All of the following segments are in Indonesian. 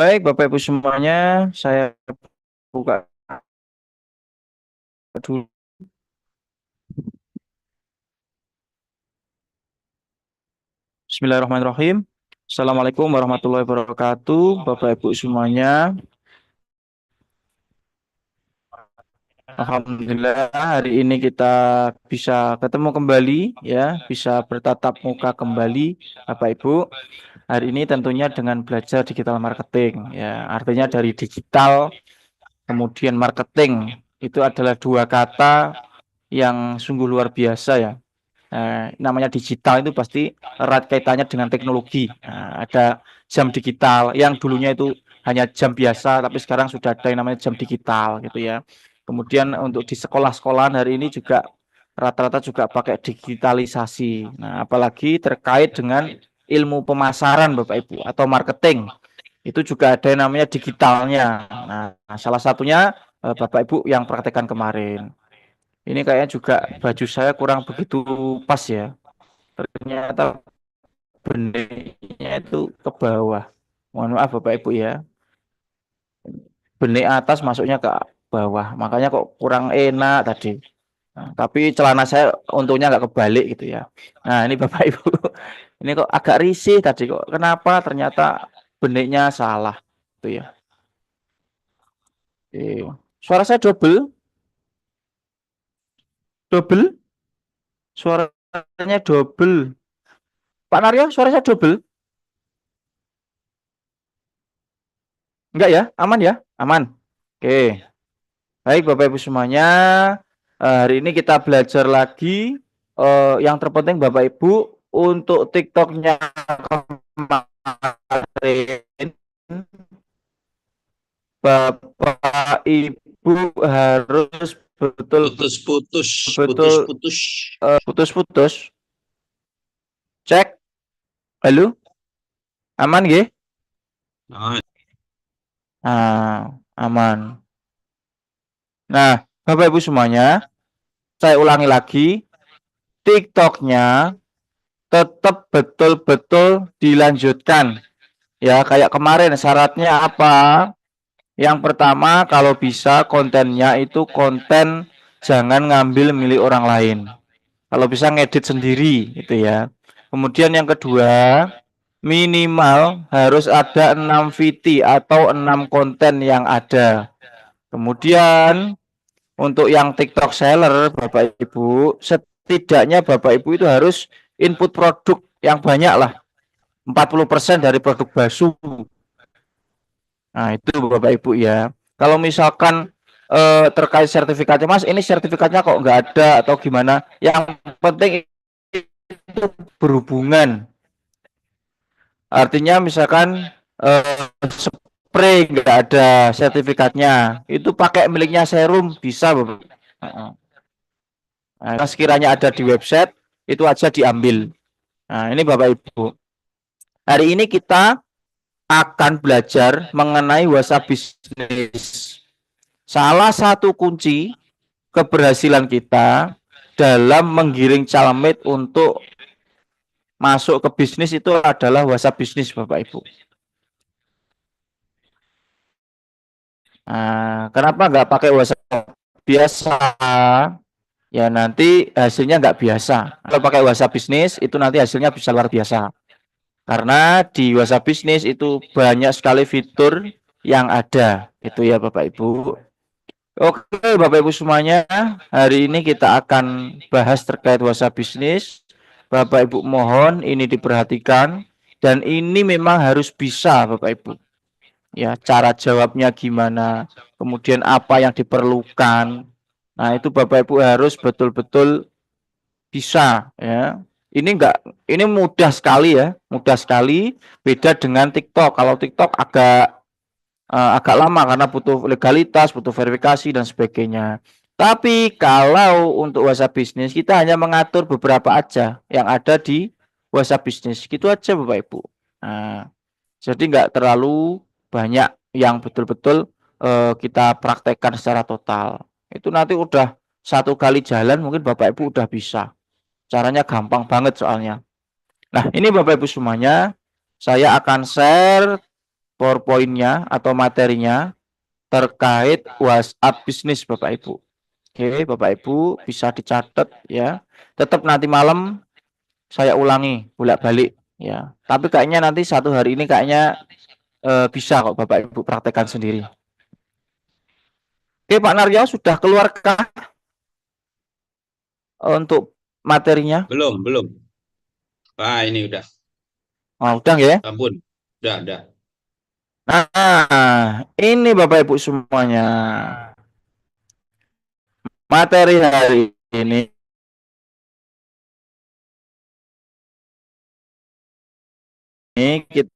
Baik, Bapak Ibu semuanya, saya buka dulu. Bismillahirrahmanirrahim. Assalamualaikum warahmatullahi wabarakatuh, Bapak Ibu semuanya. Alhamdulillah hari ini kita bisa ketemu kembali ya, bisa bertatap muka kembali Bapak Ibu. Hari ini tentunya dengan belajar digital marketing ya, artinya dari digital kemudian marketing itu adalah dua kata yang sungguh luar biasa ya. Namanya digital itu pasti erat kaitannya dengan teknologi. Ada jam digital yang dulunya itu hanya jam biasa, tapi sekarang sudah ada yang namanya jam digital gitu ya. Kemudian untuk di sekolah-sekolahan hari ini juga rata-rata juga pakai digitalisasi. Nah, apalagi terkait dengan ilmu pemasaran Bapak Ibu atau marketing itu juga ada yang namanya digitalnya. Nah, salah satunya Bapak Ibu yang praktekkan kemarin. Ini kayaknya juga baju saya kurang begitu pas ya. Ternyata benihnya itu ke bawah. Mohon maaf Bapak Ibu ya. Benih atas masuknya ke bawah. Makanya kok kurang enak tadi. Nah, tapi celana saya untungnya nggak kebalik gitu ya. Nah ini Bapak Ibu. Ini kok agak risih tadi kok. Kenapa? Ternyata benihnya salah. Gitu ya. Oke. Suara saya double. Double. Suaranya double. Pak Naryo, suara saya double. Enggak ya? Aman ya? Aman. Oke. Baik, Bapak Ibu semuanya, hari ini kita belajar lagi yang terpenting Bapak Ibu untuk TikToknya kemarin, Bapak Ibu harus Putus-putus, betul-betul putus-putus. putus-putus. Cek, halo, aman nggih? Nah, Aman. Nah, Bapak Ibu semuanya, saya ulangi lagi, TikToknya tetap betul-betul dilanjutkan. Ya, kayak kemarin syaratnya apa? Yang pertama, kalau bisa kontennya itu konten jangan ngambil milik orang lain. Kalau bisa ngedit sendiri gitu ya. Kemudian yang kedua, minimal harus ada 6 VT atau 6 konten yang ada. Kemudian untuk yang TikTok seller Bapak Ibu, setidaknya Bapak Ibu itu harus input produk yang banyak lah. 40% dari produk basu. Nah, itu Bapak Ibu ya. Kalau misalkan terkait sertifikatnya, Mas, ini sertifikatnya kok nggak ada atau gimana? Yang penting itu berhubungan. Artinya misalkan spray nggak ada sertifikatnya, itu pakai miliknya Serum bisa, Bapak. Nah, sekiranya ada di website, itu aja diambil. Nah, ini Bapak Ibu. Hari ini kita akan belajar mengenai WhatsApp bisnis. Salah satu kunci keberhasilan kita dalam menggiring caleg untuk masuk ke bisnis itu adalah WhatsApp bisnis, Bapak Ibu. Nah, kenapa nggak pakai WhatsApp biasa? Ya nanti hasilnya nggak biasa. Kalau pakai WhatsApp bisnis itu nanti hasilnya bisa luar biasa. Karena di WhatsApp bisnis itu banyak sekali fitur yang ada. Itu ya Bapak Ibu. Oke, Bapak Ibu semuanya, hari ini kita akan bahas terkait WhatsApp bisnis. Bapak Ibu mohon ini diperhatikan dan ini memang harus bisa Bapak Ibu. Ya, cara jawabnya gimana, kemudian apa yang diperlukan. Nah, itu Bapak Ibu harus betul-betul bisa ya. Ini mudah sekali ya, mudah sekali beda dengan TikTok. Kalau TikTok agak lama karena butuh legalitas, butuh verifikasi dan sebagainya. Tapi kalau untuk WhatsApp bisnis kita hanya mengatur beberapa aja yang ada di WhatsApp bisnis. Gitu aja Bapak Ibu. Nah, jadi nggak terlalu banyak yang betul-betul kita praktekkan secara total. Itu nanti udah satu kali jalan mungkin Bapak Ibu udah bisa. Caranya gampang banget soalnya. Nah, ini Bapak Ibu semuanya, saya akan share PowerPoint-nya atau materinya terkait WhatsApp bisnis Bapak Ibu. Oke, Bapak Ibu bisa dicatat ya. Tetap nanti malam saya ulangi bolak-balik ya. Tapi kayaknya nanti satu hari ini kayaknya bisa kok Bapak Ibu praktekkan sendiri. Oke, Pak Naryo sudah keluarkah untuk materinya? Belum. Ah, ini udah. Oh, udah ya. Ampun. Udah. Nah, ini Bapak Ibu semuanya. Materi hari ini kita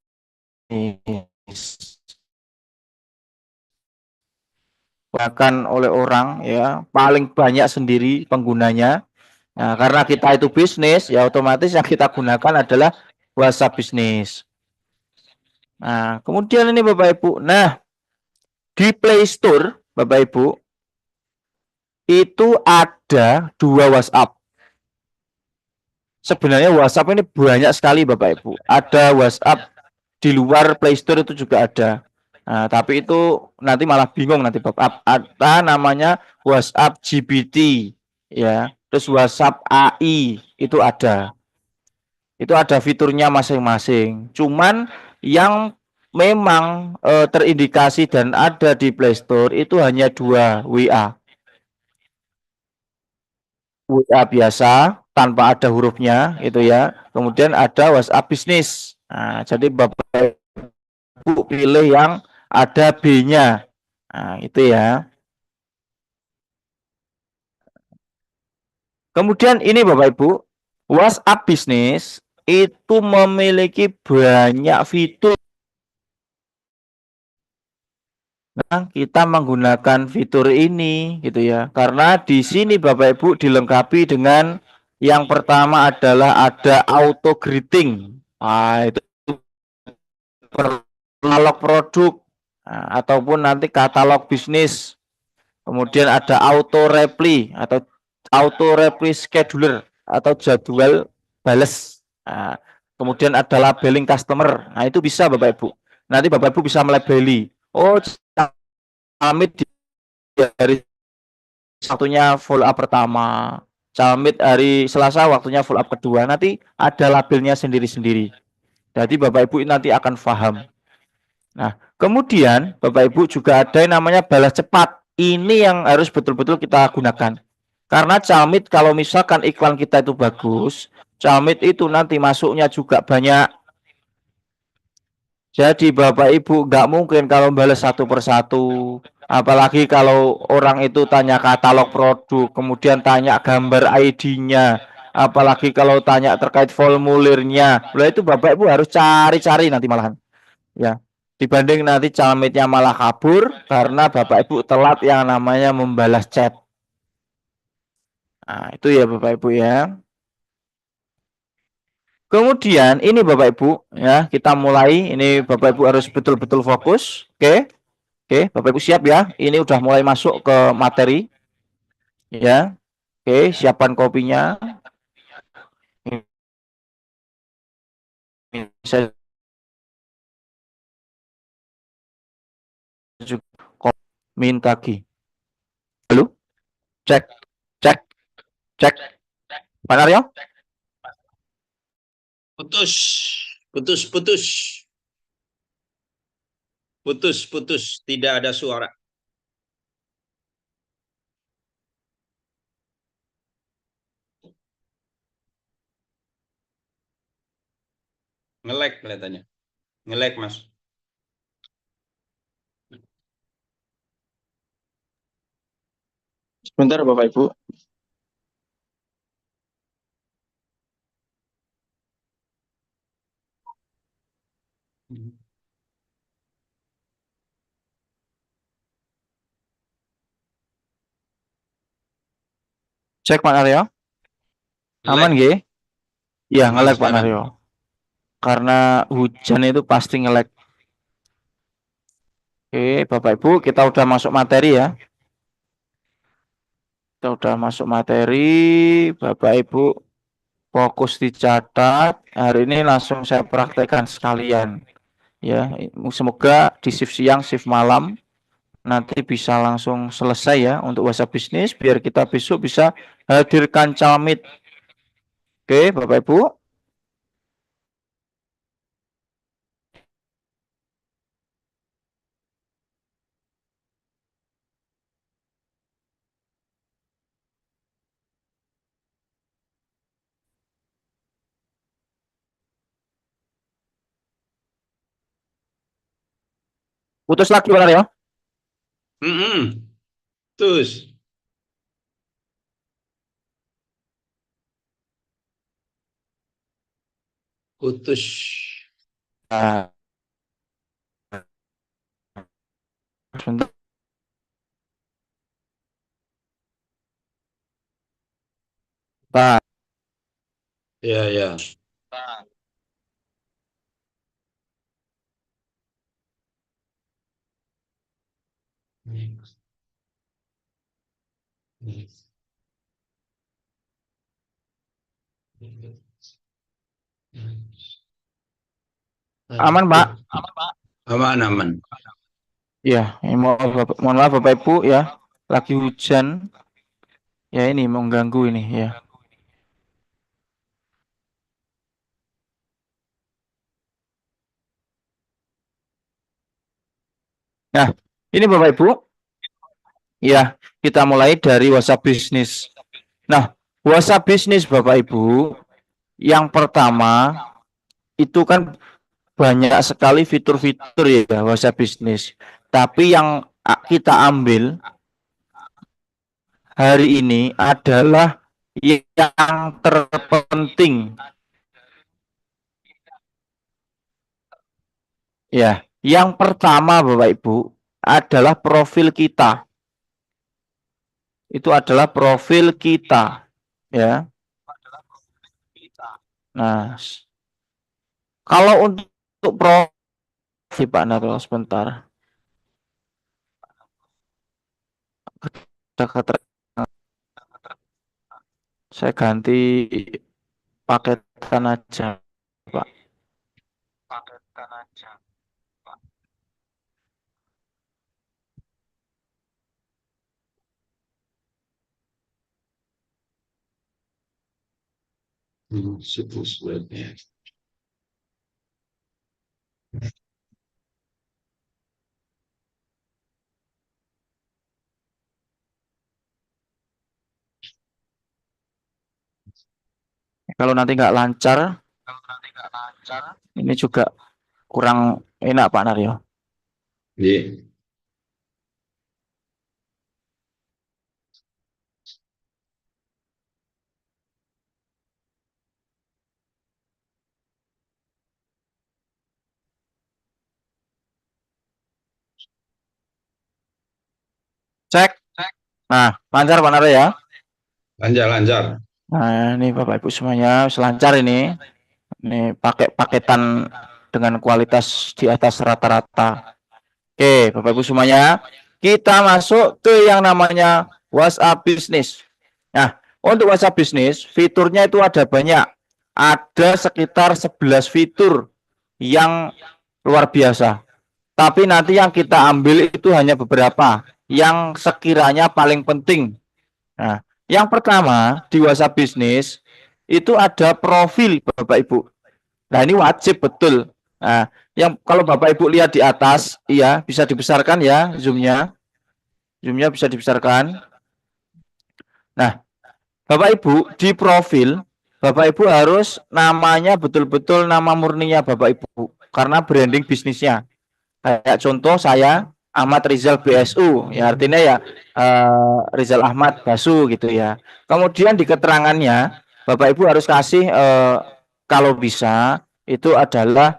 bahkan oleh orang ya paling banyak sendiri penggunanya. Nah, karena kita itu bisnis ya otomatis yang kita gunakan adalah WhatsApp bisnis. Nah, kemudian ini Bapak Ibu. Nah, di Play Store Bapak Ibu itu ada 2 WhatsApp. Sebenarnya WhatsApp ini banyak sekali Bapak Ibu. Ada WhatsApp di luar Play Store itu juga ada. Nah, tapi itu nanti malah bingung nanti Bapak. Ada namanya WhatsApp GPT ya. Terus WhatsApp AI itu ada. Itu ada fiturnya masing-masing. Cuman yang memang terindikasi dan ada di Play Store itu hanya 2 WA. WA biasa tanpa ada hurufnya itu ya. Kemudian ada WhatsApp bisnis. Nah, jadi Bapak Ibu pilih yang ada B-nya. Nah, itu ya. Kemudian ini Bapak Ibu, WhatsApp bisnis itu memiliki banyak fitur. Nah, kita menggunakan fitur ini gitu ya. Karena di sini Bapak Ibu dilengkapi dengan yang pertama adalah ada auto greeting. Nah, itu katalog produk ataupun nanti katalog bisnis. Kemudian ada auto reply atau auto reply scheduler atau jadwal bales. Nah, kemudian ada labeling customer. Nah, itu bisa Bapak Ibu. Nanti Bapak Ibu bisa melabeli. Oh, Amit di hari Sabtunya follow up pertama. Amit hari Selasa waktunya follow up kedua. Nanti ada labelnya sendiri-sendiri. Jadi Bapak Ibu nanti akan paham. Nah, kemudian Bapak Ibu juga ada yang namanya balas cepat. Ini yang harus betul-betul kita gunakan. Karena Calmit kalau misalkan iklan kita itu bagus, Calmit itu nanti masuknya juga banyak. Jadi Bapak Ibu nggak mungkin kalau balas satu persatu. Apalagi kalau orang itu tanya katalog produk, kemudian tanya gambar ID-nya. Apalagi kalau tanya terkait formulirnya. Lah itu Bapak Ibu harus cari-cari nanti malahan. Ya, dibanding nanti Calmitnya malah kabur karena Bapak Ibu telat yang namanya membalas chat. Nah, itu ya Bapak Ibu ya. Kemudian ini Bapak Ibu ya, kita mulai. Ini Bapak Ibu harus betul-betul fokus. Oke. Oke, Bapak Ibu siap ya. Ini udah mulai masuk ke materi ya. Oke, siapkan kopinya. Ini saya juga minta Ki. Halo? Cek. Cek. Cek. Pak Naryo? Putus. Tidak ada suara. Nge-lag kelihatannya. Nge-lag, Mas. Sebentar Bapak Ibu. Cek Pak Naryo. Aman Nge-lag. nggih? Iya, Aman nge-lag Pak sekarang. Naryo. Karena hujan itu pasti nge-lag. Oke, Bapak Ibu, kita udah masuk materi ya. Kita udah masuk materi, Bapak Ibu fokus dicatat. Hari ini langsung saya praktekkan sekalian. Ya, semoga di shift siang, shift malam nanti bisa langsung selesai ya untuk WhatsApp bisnis biar kita besok bisa hadirkan calmit. Oke, Bapak Ibu. Putus lagi benar ya? Terus. Putus. Nah, sebentar. Pak. Ya, ya. Aman, Pak. Aman, aman. Ya, mohon maaf Bapak Ibu ya. Lagi hujan. Ya ini mengganggu ini ya. Nah, ini Bapak Ibu. Ya, kita mulai dari WhatsApp bisnis. Nah, WhatsApp bisnis Bapak Ibu, yang pertama itu kan banyak sekali fitur-fitur ya WhatsApp bisnis. Tapi yang kita ambil hari ini adalah yang terpenting. Ya, yang pertama Bapak Ibu adalah profil kita. Itu adalah profil kita, ya. Nah, kalau untuk profil Pak Narul sebentar. Saya ganti paketan aja, Pak. Situs webnya. Kalau nanti nggak lancar, ini juga kurang enak Pak Naryo. Iya. Cek. Nah, lancar Pak Naryo ya. Lancar, lancar. Nah, ini Bapak Ibu semuanya selancar ini. Ini pakai paketan dengan kualitas di atas rata-rata. Oke, Bapak Ibu semuanya, kita masuk ke yang namanya WhatsApp Business. Nah, untuk WhatsApp Business, fiturnya itu ada banyak. Ada sekitar 11 fitur yang luar biasa. Tapi nanti yang kita ambil itu hanya beberapa yang sekiranya paling penting. Nah, yang pertama di WhatsApp Business itu ada profil Bapak Ibu. Nah, ini wajib betul. Nah, yang kalau Bapak Ibu lihat di atas, iya, bisa dibesarkan ya zoomnya. Zoomnya bisa dibesarkan. Nah, Bapak Ibu di profil, Bapak Ibu harus namanya betul-betul nama murninya Bapak Ibu. Karena branding bisnisnya. Kayak contoh saya Ahmad Rizal BSU, ya artinya ya Rizal Ahmad Basu gitu ya. Kemudian di keterangannya Bapak Ibu harus kasih kalau bisa itu adalah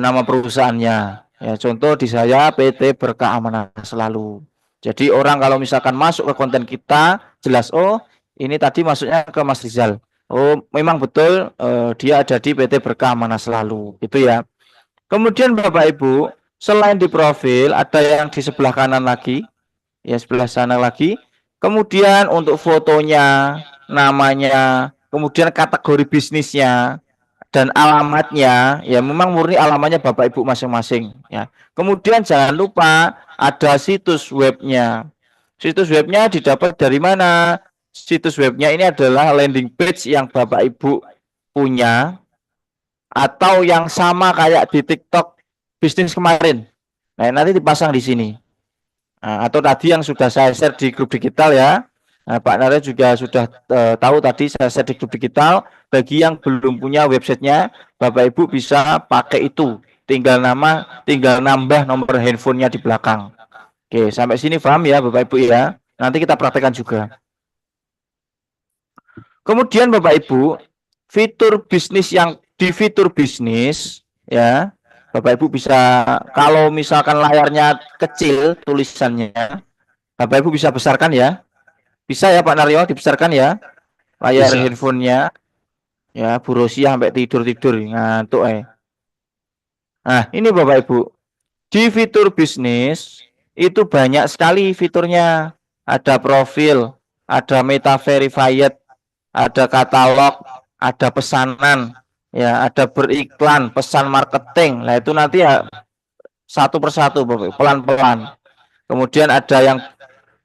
nama perusahaannya. Ya, contoh di saya PT Berkah Amanah Selalu. Jadi orang kalau misalkan masuk ke konten kita jelas oh ini tadi masuknya ke Mas Rizal. Oh memang betul dia ada di PT Berkah Amanah Selalu itu ya. Kemudian Bapak Ibu selain di profil ada yang di sebelah kanan lagi ya sebelah sana lagi. Kemudian untuk fotonya, namanya, kemudian kategori bisnisnya. dan alamatnya ya memang murni alamatnya Bapak Ibu masing-masing ya. Kemudian jangan lupa ada situs webnya. Situs webnya didapat dari mana? Situs webnya ini adalah landing page yang Bapak Ibu punya atau yang sama kayak di TikTok bisnis kemarin. Nah, nanti dipasang di sini. Nah, atau tadi yang sudah saya share di grup digital ya. Nah, Pak Nara juga sudah tahu tadi saya share di grup digital. Bagi yang belum punya websitenya, Bapak Ibu bisa pakai itu. Tinggal nambah nomor handphonenya di belakang. Oke, sampai sini paham ya Bapak Ibu ya. Nanti kita praktekkan juga. Kemudian Bapak Ibu, fitur bisnis yang di fitur bisnis ya, Bapak Ibu bisa kalau misalkan layarnya kecil tulisannya, Bapak Ibu bisa besarkan ya. Bisa ya Pak Naryo dibesarkan ya layar Bisa. handphonenya ya. Bu Rosia sampai tidur-tidur ngantuk Nah, ini Bapak Ibu. Di fitur bisnis itu banyak sekali fiturnya. Ada profil, ada meta verified, ada katalog, ada pesanan, ya, ada beriklan, pesan marketing. Nah, itu nanti ya satu persatu, Bapak, pelan-pelan. Kemudian ada yang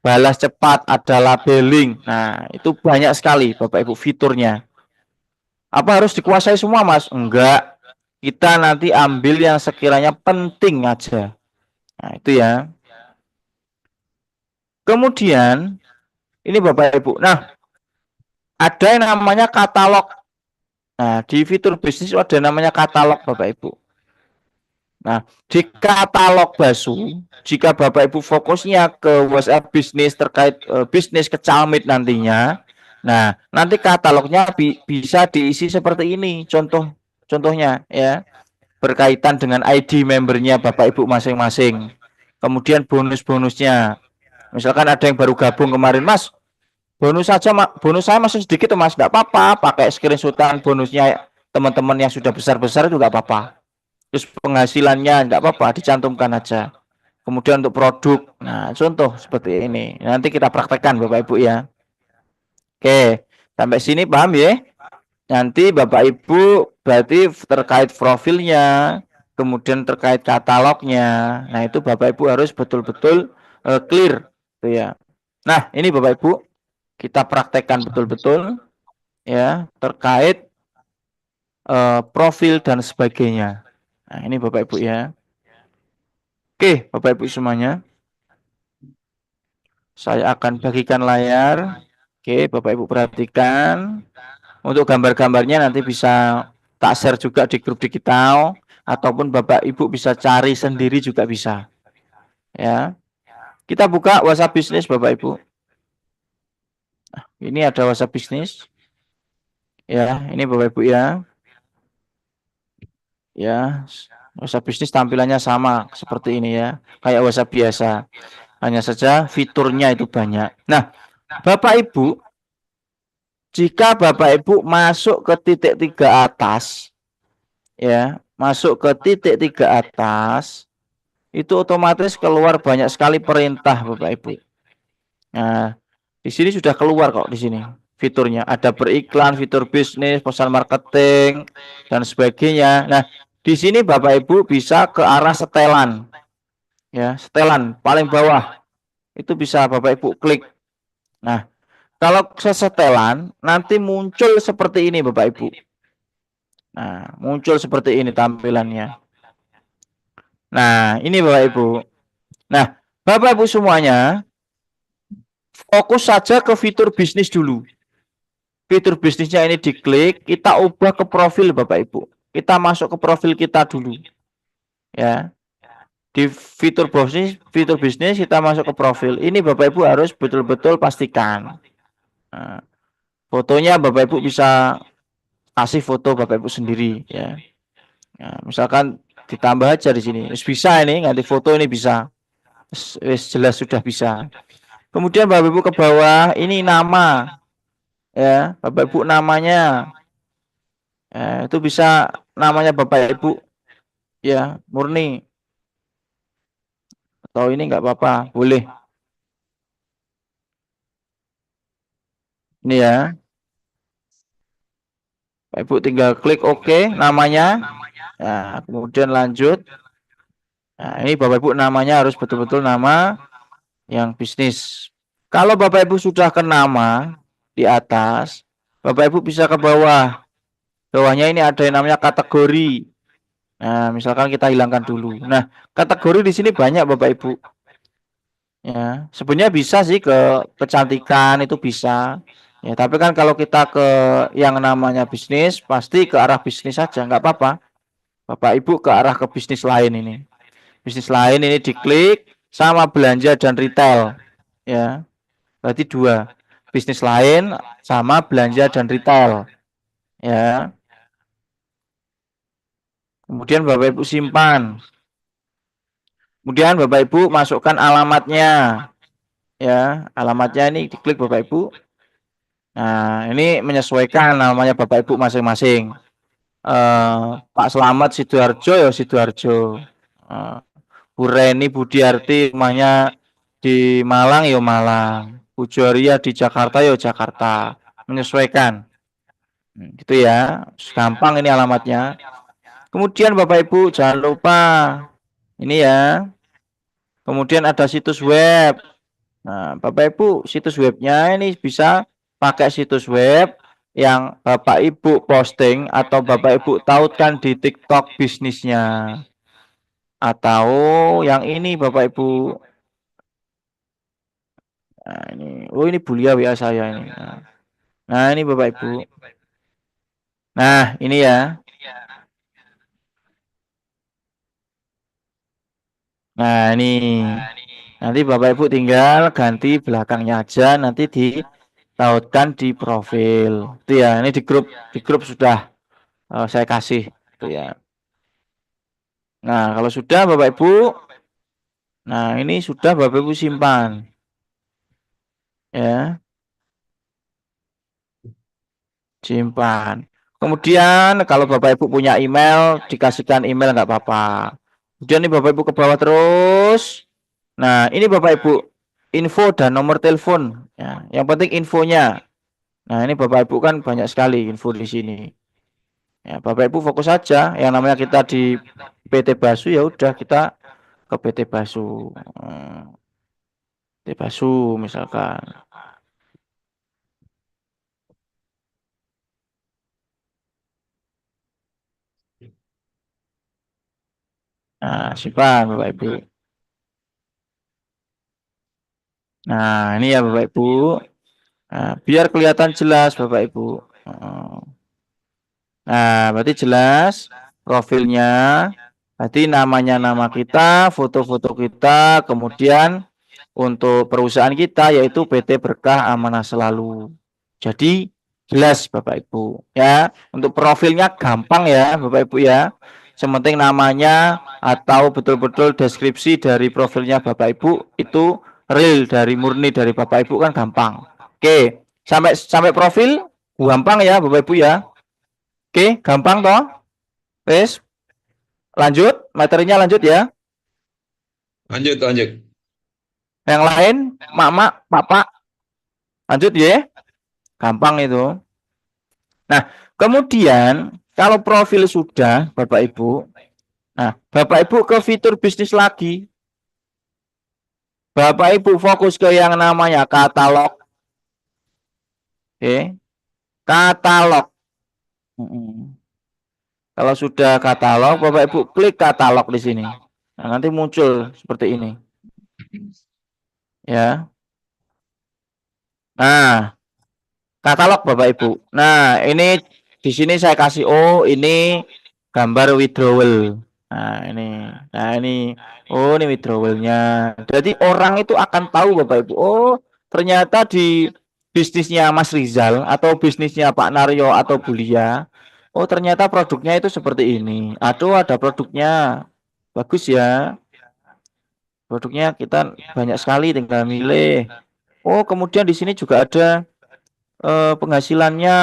balas cepat, ada labeling. Nah, itu banyak sekali, Bapak Ibu, fiturnya. Apa harus dikuasai semua, Mas? Enggak. Kita nanti ambil yang sekiranya penting aja. Nah, itu ya. Kemudian, ini Bapak Ibu. Nah, ada yang namanya katalog. Nah, di fitur bisnis ada namanya katalog Bapak Ibu. Nah, di katalog Basu, jika Bapak Ibu fokusnya ke WhatsApp bisnis terkait bisnis kecalmit nantinya, nah, nanti katalognya bisa diisi seperti ini. Contohnya ya, berkaitan dengan ID membernya Bapak Ibu masing-masing. Kemudian bonus-bonusnya. Misalkan ada yang baru gabung kemarin, Mas, bonus saya masih sedikit tuh Mas, nggak apa-apa, pakai screenshotan bonusnya teman-teman yang sudah besar-besar itu nggak apa-apa. Terus penghasilannya nggak apa-apa, dicantumkan aja. Kemudian untuk produk, nah contoh seperti ini. Nanti kita praktekkan Bapak Ibu ya. Oke, sampai sini paham ya? Nanti Bapak Ibu berarti terkait profilnya, kemudian terkait katalognya. Nah itu Bapak Ibu harus betul-betul clear, tuh ya. Nah ini Bapak Ibu kita praktekkan betul-betul ya terkait profil dan sebagainya. Nah, ini Bapak Ibu ya. Oke, Bapak Ibu semuanya. Saya akan bagikan layar. Oke, Bapak Ibu perhatikan. Untuk gambar-gambarnya nanti bisa tak share juga di grup digital ataupun Bapak Ibu bisa cari sendiri juga bisa. Ya. Kita buka WhatsApp bisnis Bapak Ibu. Ini ada WhatsApp bisnis. Ya, ini Bapak Ibu ya. Ya, WhatsApp bisnis tampilannya sama seperti ini ya, kayak WhatsApp biasa. Hanya saja fiturnya itu banyak. Nah, Bapak Ibu, jika Bapak Ibu masuk ke titik 3 atas, ya, masuk ke titik 3 atas, itu otomatis keluar banyak sekali perintah Bapak Ibu. Nah, di sini sudah keluar kok di sini fiturnya. Ada beriklan, fitur bisnis, pesan marketing, dan sebagainya. Nah, di sini Bapak Ibu bisa ke arah setelan. Ya, setelan paling bawah. Itu bisa Bapak Ibu klik. Nah, kalau setelan nanti muncul seperti ini Bapak Ibu. Nah, muncul seperti ini tampilannya. Nah, ini Bapak Ibu. Nah, Bapak Ibu semuanya fokus saja ke fitur bisnis dulu. Fitur bisnisnya ini diklik, kita ubah ke profil Bapak Ibu. Kita masuk ke profil kita dulu. Ya. Di fitur bisnis kita masuk ke profil. Ini Bapak Ibu harus betul-betul pastikan. Nah, fotonya Bapak Ibu bisa kasih foto Bapak Ibu sendiri ya. Nah, misalkan ditambah aja di sini. Bisa ini ganti foto ini bisa. Jelas sudah bisa. Kemudian Bapak Ibu ke bawah ini nama ya, Bapak Ibu namanya itu bisa namanya Bapak Ibu ya murni atau ini nggak apa-apa boleh ini ya. Bapak Ibu tinggal klik OK namanya. Nah, kemudian lanjut. Nah, ini Bapak Ibu namanya harus betul-betul nama yang bisnis. Kalau Bapak Ibu sudah ke nama di atas, Bapak Ibu bisa ke bawah. Bawahnya ini ada yang namanya kategori. Nah, misalkan kita hilangkan dulu. Nah, kategori di sini banyak Bapak Ibu. Ya, sebenarnya bisa sih ke kecantikan itu bisa. Ya, tapi kan kalau kita ke yang namanya bisnis, pasti ke arah bisnis saja, nggak apa-apa. Bapak Ibu ke arah ke bisnis lain ini. Bisnis lain ini diklik sama belanja dan retail. Ya, berarti dua. Bisnis lain sama belanja dan retail. Ya. Kemudian Bapak Ibu simpan. Kemudian Bapak Ibu masukkan alamatnya. Ya, alamatnya ini diklik Bapak Ibu. Nah, ini menyesuaikan namanya Bapak Ibu masing-masing. Pak Slamet Sidoarjo ya Sidoarjo. Bu Reni Budiarti rumahnya di Malang ya Malang. Bu Joria di Jakarta ya Jakarta. Menyesuaikan. Gitu ya. Gampang ini alamatnya. Kemudian Bapak Ibu jangan lupa ini ya. Kemudian ada situs web. Nah, Bapak Ibu situs webnya ini bisa pakai situs web yang Bapak Ibu posting atau Bapak Ibu tautkan di TikTok bisnisnya. Atau yang ini Bapak Ibu. Nah, ini. Oh, ini Bulia WA saya ini. Nah, ini Bapak Ibu. Nah, ini ya. Nah, ini. Nanti Bapak Ibu tinggal ganti belakangnya aja nanti ditautkan di profil. Itu ya. Ini di grup sudah saya kasih itu ya. Nah, kalau sudah Bapak Ibu, nah ini sudah Bapak Ibu simpan. Ya, simpan. Kemudian kalau Bapak Ibu punya email, dikasihkan email nggak apa-apa. Kemudian ini Bapak Ibu ke bawah terus. Nah, ini Bapak Ibu info dan nomor telepon. Ya, yang penting infonya. Nah, ini Bapak Ibu kan banyak sekali info di sini. Ya, Bapak Ibu fokus saja. Yang namanya kita di PT Basu ya udah kita ke PT Basu. PT Basu misalkan. Nah, simpan Bapak Ibu. Nah, ini ya Bapak Ibu. Nah, biar kelihatan jelas Bapak Ibu. Nah, berarti jelas profilnya. Berarti namanya nama kita, foto-foto kita, kemudian untuk perusahaan kita yaitu PT Berkah Amanah Selalu. Jadi jelas Bapak Ibu ya. Untuk profilnya gampang ya Bapak Ibu ya. Sementing namanya atau betul-betul deskripsi dari profilnya Bapak Ibu itu real dari murni dari Bapak Ibu kan gampang. Oke, sampai profil gampang ya Bapak Ibu ya. Oke, gampang toh? Wes, lanjut materinya lanjut ya. Lanjut, lanjut. Yang lain, mak, bapak, lanjut ya. Gampang itu. Nah, kemudian kalau profil sudah Bapak Ibu, nah Bapak Ibu ke fitur bisnis lagi. Bapak Ibu fokus ke yang namanya katalog. Oke, katalog. Kalau sudah katalog, Bapak Ibu klik katalog di sini. Nah, nanti muncul seperti ini. Ya. Nah, katalog Bapak Ibu. Nah, ini di sini saya kasih ini gambar withdrawal. Nah, ini. Nah, ini ini withdrawalnya. Jadi orang itu akan tahu Bapak Ibu. Oh, ternyata di bisnisnya Mas Rizal atau bisnisnya Pak Naryo atau Bulia. Oh, ternyata produknya itu seperti ini. Aduh, ada produknya. Bagus ya. Produknya kita banyak sekali tinggal milih. Oh, kemudian di sini juga ada penghasilannya.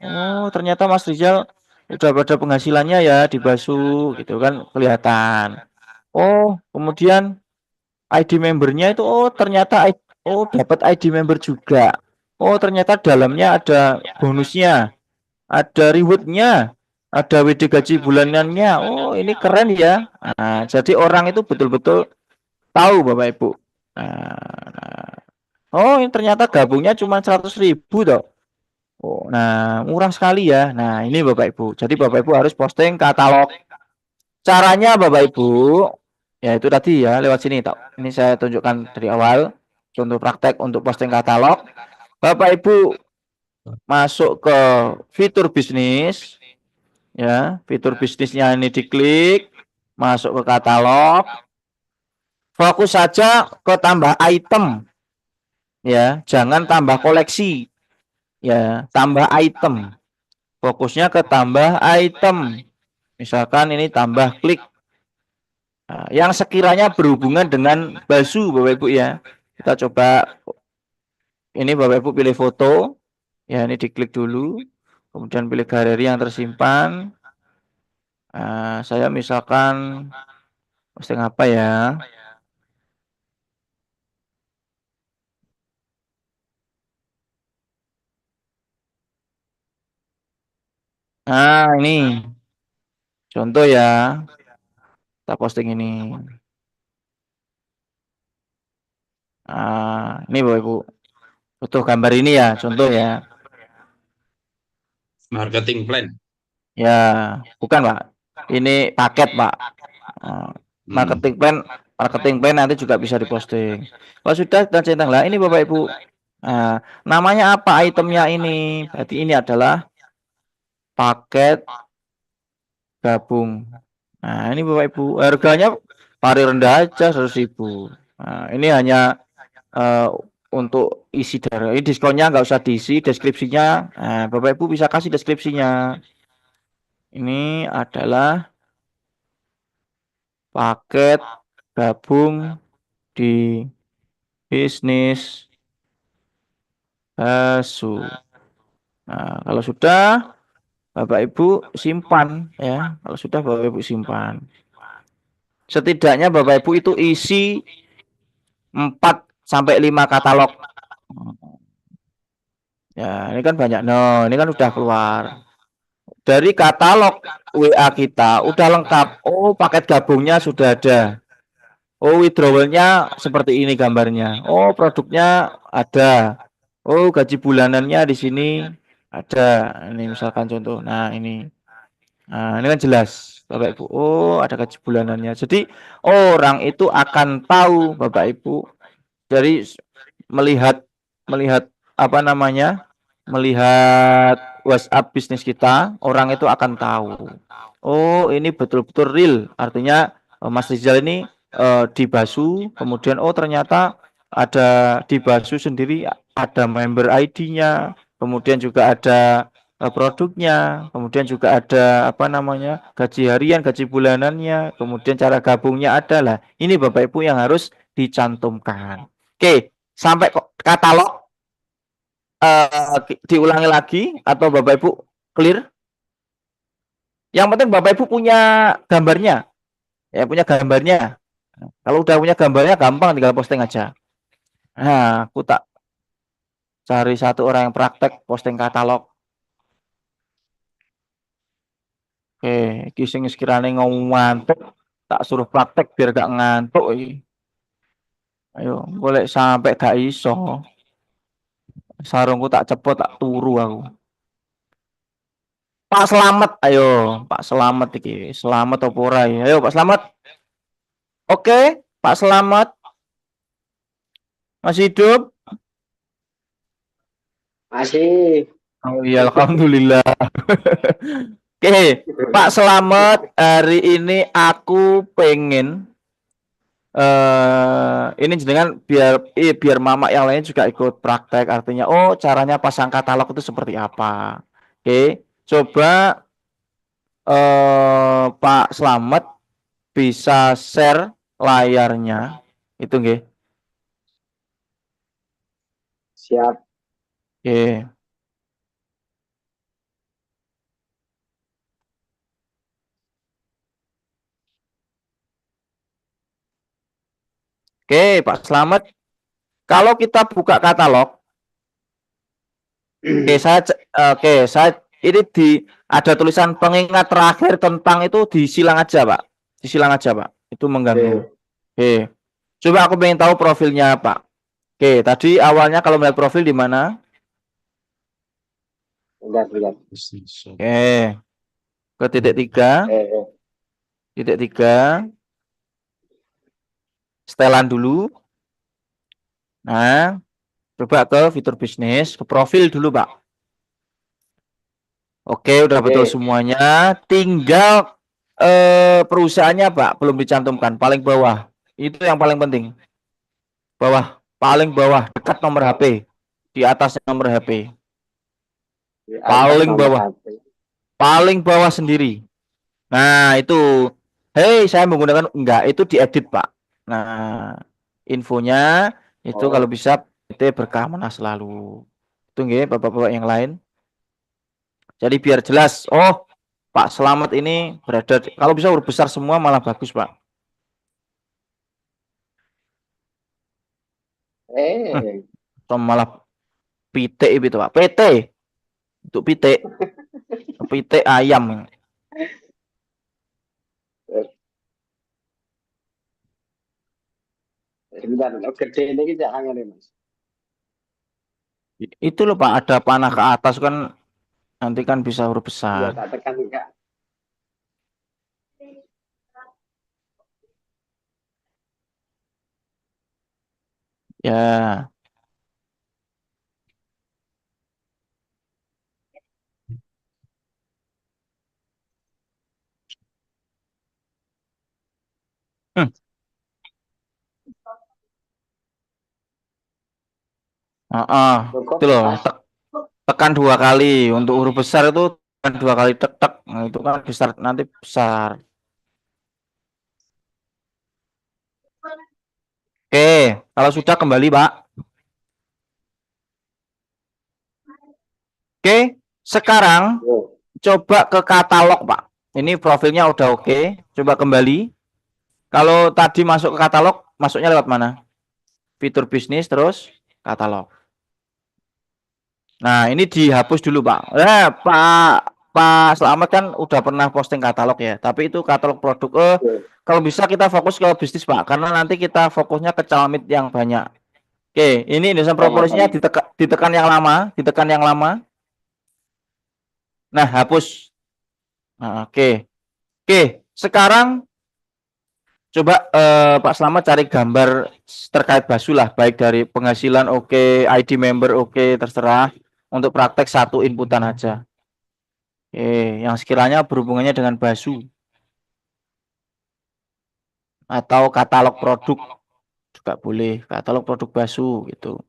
Oh, ternyata Mas Rizal udah pada penghasilannya ya di Basu gitu kan kelihatan. Oh, kemudian ID membernya itu ternyata dapat ID member juga. Oh, ternyata dalamnya ada bonusnya. ada rewardnya, ada WD gaji bulanannya. Oh, ini keren ya. Nah, jadi orang itu betul-betul tahu Bapak Ibu. Nah, oh, ini ternyata gabungnya cuma 100.000 toh. Oh, nah murah sekali ya. Nah, ini Bapak Ibu. Jadi Bapak Ibu harus posting katalog. Caranya Bapak Ibu, ya itu tadi ya lewat sini toh. Ini saya tunjukkan dari awal contoh praktek untuk posting katalog. Bapak Ibu masuk ke fitur bisnis, ya fitur bisnisnya ini diklik, masuk ke katalog, fokus saja ke tambah item, ya jangan tambah koleksi, ya tambah item, fokusnya ke tambah item, misalkan ini tambah klik. Nah, yang sekiranya berhubungan dengan Basu Bapak Ibu ya, kita coba ini Bapak Ibu pilih foto, ya ini diklik dulu, kemudian pilih galeri yang tersimpan. Saya misalkan posting apa ya? Nah, ini contoh ya. Kita posting ini. Ini Bapak Ibu. Butuh gambar ini ya, contoh ya. Marketing plan. Ya, bukan Pak. Ini paket Pak. Marketing plan, nanti juga bisa diposting. Kalau sudah kita centang lah, ini Bapak Ibu. Namanya apa itemnya ini? Berarti ini adalah paket gabung. Nah, ini Bapak Ibu, harganya paling rendah aja 100.000. Nah, ini hanya untuk isi dari ini diskonnya nggak usah diisi deskripsinya. Nah, Bapak Ibu bisa kasih deskripsinya. Ini adalah paket gabung di bisnis Basu. Nah, kalau sudah Bapak Ibu simpan ya. Kalau sudah Bapak Ibu simpan. Setidaknya Bapak Ibu itu isi 4 sampai 5 katalog. Ya, ini kan banyak. No, ini kan udah keluar. Dari katalog WA kita udah lengkap. Oh, paket gabungnya sudah ada. Oh, withdrawalnya seperti ini gambarnya. Oh, produknya ada. Oh, gaji bulanannya di sini ada. Ini misalkan contoh. Nah, ini. Nah, ini kan jelas, Bapak Ibu. Oh, ada gaji bulanannya. Jadi orang itu akan tahu, Bapak Ibu, dari melihat melihat apa namanya? Melihat WhatsApp bisnis kita, orang itu akan tahu. Oh, ini betul-betul real. Artinya Mas Rizal ini di Basu, kemudian oh ternyata ada di Basu sendiri ada member ID-nya, kemudian juga ada produknya, kemudian juga ada apa namanya gaji harian, gaji bulanannya, kemudian cara gabungnya adalah ini Bapak Ibu yang harus dicantumkan. Oke, sampai katalog diulangi lagi atau Bapak Ibu clear? Yang penting Bapak Ibu punya gambarnya, ya punya gambarnya. Kalau udah punya gambarnya gampang tinggal posting aja. Nah, aku tak cari satu orang yang praktek posting katalog. Oke, kisah sekiranya ngantuk, tak suruh praktek biar gak ngantuk. Ayo, boleh sampai gak iso. Sarungku tak cepot, tak turu aku. Pak Selamat, ayo, Pak Selamat iki. Selamat apa ora ya? Ayo, Pak Selamat. Oke, Pak Selamat masih hidup? Masih. Oh iya, alhamdulillah. Oke, Pak Selamat, hari ini aku pengen ini jenengan biar mama yang lain juga ikut praktek, artinya oh caranya pasang katalog itu seperti apa. Oke, coba Pak Slamet bisa share layarnya itu nggih. Siap. Oke. Oke, Pak Slamet. Kalau kita buka katalog, oke saya ini ada tulisan pengingat terakhir tentang itu disilang aja, Pak. Disilang aja, Pak. Itu mengganggu. Oke. Coba aku pengen tahu profilnya, Pak. Oke, tadi awalnya kalau melihat profil di mana? Enggak. Oke. Ke titik 3. Titik 3. Setelan dulu. Nah, coba ke fitur bisnis, ke profil dulu, Pak. Oke, udah betul semuanya. Tinggal perusahaannya, Pak, belum dicantumkan. Paling bawah. Itu yang paling penting. Bawah, paling bawah, dekat nomor HP. Di atas nomor HP. Paling bawah. Paling bawah sendiri. Nah, itu. Hei, saya menggunakan enggak, itu diedit, Pak. Nah, infonya itu kalau bisa PT Berkah Mana Selalu. Itu nggih, Bapak-bapak yang lain. Jadi biar jelas, oh, Pak Selamat ini berada kalau bisa huruf besar semua malah bagus, Pak. Malah pitik itu, Pak. PT. Untuk pitik. Pitik ayam. Sebentar, gede ini jangan nih, Mas. Itu loh, Pak, ada panah ke atas kan nanti kan bisa huruf besar. Ya, tak tekan enggak. Ya. Itu loh, tekan 2 kali untuk huruf besar itu tekan 2 kali tek. Nah, itu kan besar nanti besar. Oke, kalau sudah kembali, Pak. Oke, sekarang coba ke katalog, Pak. Ini profilnya udah oke. Coba kembali. Kalau tadi masuk ke katalog, masuknya lewat mana? Fitur bisnis terus katalog. Nah, ini dihapus dulu, Pak. Pak Selamat kan udah pernah posting katalog ya, tapi itu katalog produk. Kalau bisa kita fokus ke bisnis, Pak, karena nanti kita fokusnya ke calamit yang banyak. Oke, ini Indonesian Propolisnya ditekan yang lama, Nah, hapus. Nah, oke. Sekarang coba Pak Selamat cari gambar terkait Basu lah, baik dari penghasilan oke, ID member oke, terserah. Untuk praktek satu inputan aja. Yang sekiranya berhubungannya dengan Basu atau katalog produk juga boleh, katalog produk Basu gitu.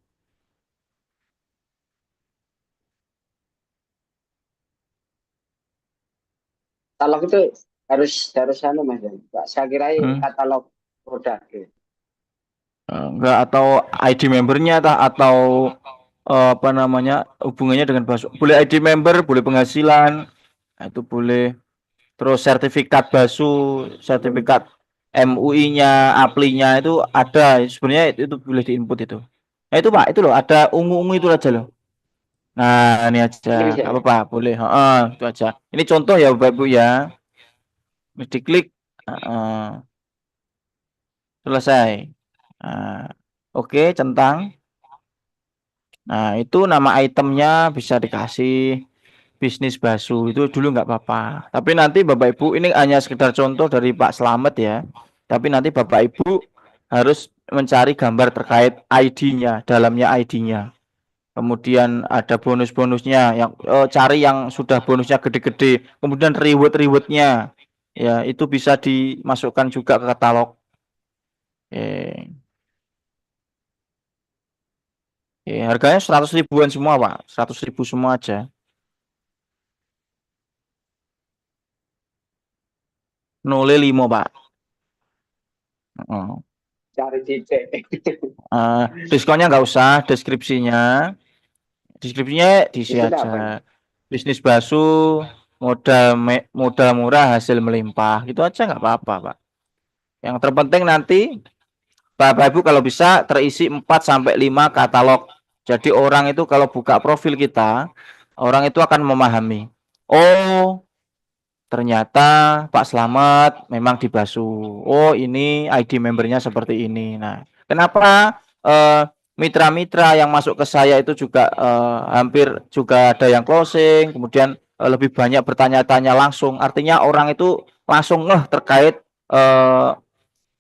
Katalog itu harus sama, Mas. Pak, saya kira katalog produk. Enggak, atau ID membernya atau apa namanya hubungannya dengan Basu. Boleh ID member, boleh penghasilan, itu boleh. Terus sertifikat Basu, sertifikat MUI-nya, APLI-nya itu ada. Sebenarnya itu boleh diinput itu. Nah itu, Pak, itu loh ada ungu-ungu itu aja loh. Nah, ini aja. Enggak apa-apa, boleh. Itu aja. Ini contoh ya, Bapak Ibu ya. Diklik selesai. Oke, centang. Nah, itu nama itemnya bisa dikasih bisnis Basu itu dulu nggak apa-apa. Tapi nanti Bapak Ibu ini hanya sekedar contoh dari Pak Slamet ya. Tapi nanti Bapak Ibu harus mencari gambar terkait ID-nya, dalamnya ID-nya. Kemudian ada bonus-bonusnya, yang cari yang sudah bonusnya gede-gede. Kemudian reward-rewardnya, ya itu bisa dimasukkan juga ke katalog. Harganya 100 ribuan semua, Pak. 100 ribu semua aja. Nole 5, Pak. Cari titik. Diskonnya nggak usah, deskripsinya diisi aja. Bisnis Basu, modal murah, hasil melimpah. Gitu aja nggak apa-apa, Pak. Yang terpenting nanti Bapak Ibu kalau bisa terisi 4-5 katalog. Jadi orang itu kalau buka profil kita, orang itu akan memahami. Oh, ternyata Pak Slamet memang dibasuh. Oh, ini ID membernya seperti ini. Nah, kenapa mitra-mitra yang masuk ke saya itu juga hampir juga ada yang closing, kemudian lebih banyak bertanya-tanya langsung. Artinya orang itu langsung terkait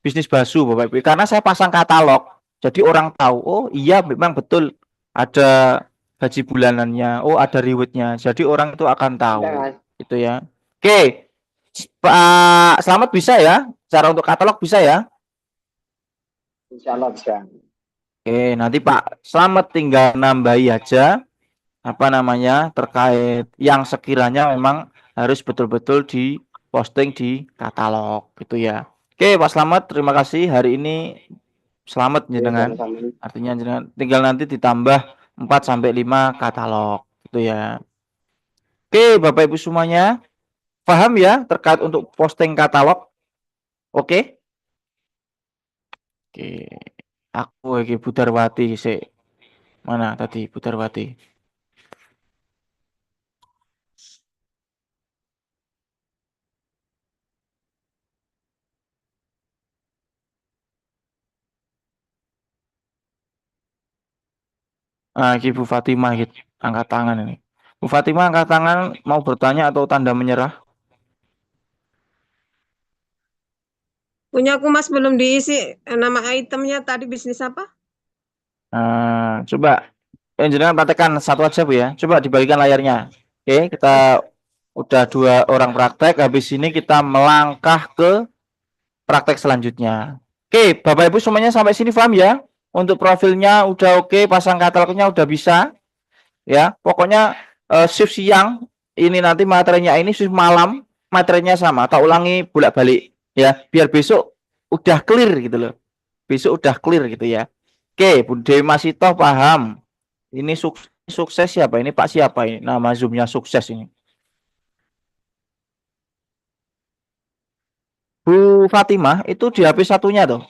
bisnis basu Bapak Ibu. Karena saya pasang katalog. Jadi orang tahu, oh iya memang betul ada gaji bulanannya, oh ada rewardnya. Jadi orang itu akan tahu, Ada, Mas. gitu ya. Oke, Pak Selamat bisa ya? Cara untuk katalog bisa ya? Insya Allah bisa. Oke, nanti Pak Selamat tinggal nambahi aja apa namanya terkait yang sekiranya memang harus betul-betul diposting di katalog gitu ya. Oke, Pak Selamat, terima kasih hari ini selamat Ya, jenengan. sama-sama. Artinya jenengan tinggal nanti ditambah 4 sampai 5 katalog gitu ya. Oke, Bapak Ibu semuanya, paham ya terkait untuk posting katalog? Oke? Oke. Aku lagi Budarwati sih. Mana tadi Budarwati? Ah, ini Bu Fatimah gitu. Angkat tangan ini. Bu Fatimah angkat tangan mau bertanya atau tanda menyerah? Punya aku Mas belum diisi nama itemnya tadi bisnis apa? Coba jangan praktekkan satu aja Bu ya. Coba dibagikan layarnya. Oke, kita udah 2 orang praktek. Habis ini kita melangkah ke praktek selanjutnya. Oke, Bapak Ibu semuanya sampai sini paham ya? Untuk profilnya udah oke, pasang katalognya udah bisa ya. Pokoknya shift siang ini nanti materinya ini shift malam materinya sama. Tak ulangi bolak-balik ya, biar besok udah clear gitu loh. Besok udah clear gitu ya. Oke, Bu Dewi Masito paham. Ini sukses siapa? Ini Pak siapa ini? Nama Zoom-nya sukses ini. Bu Fatimah itu di HP satunya tuh.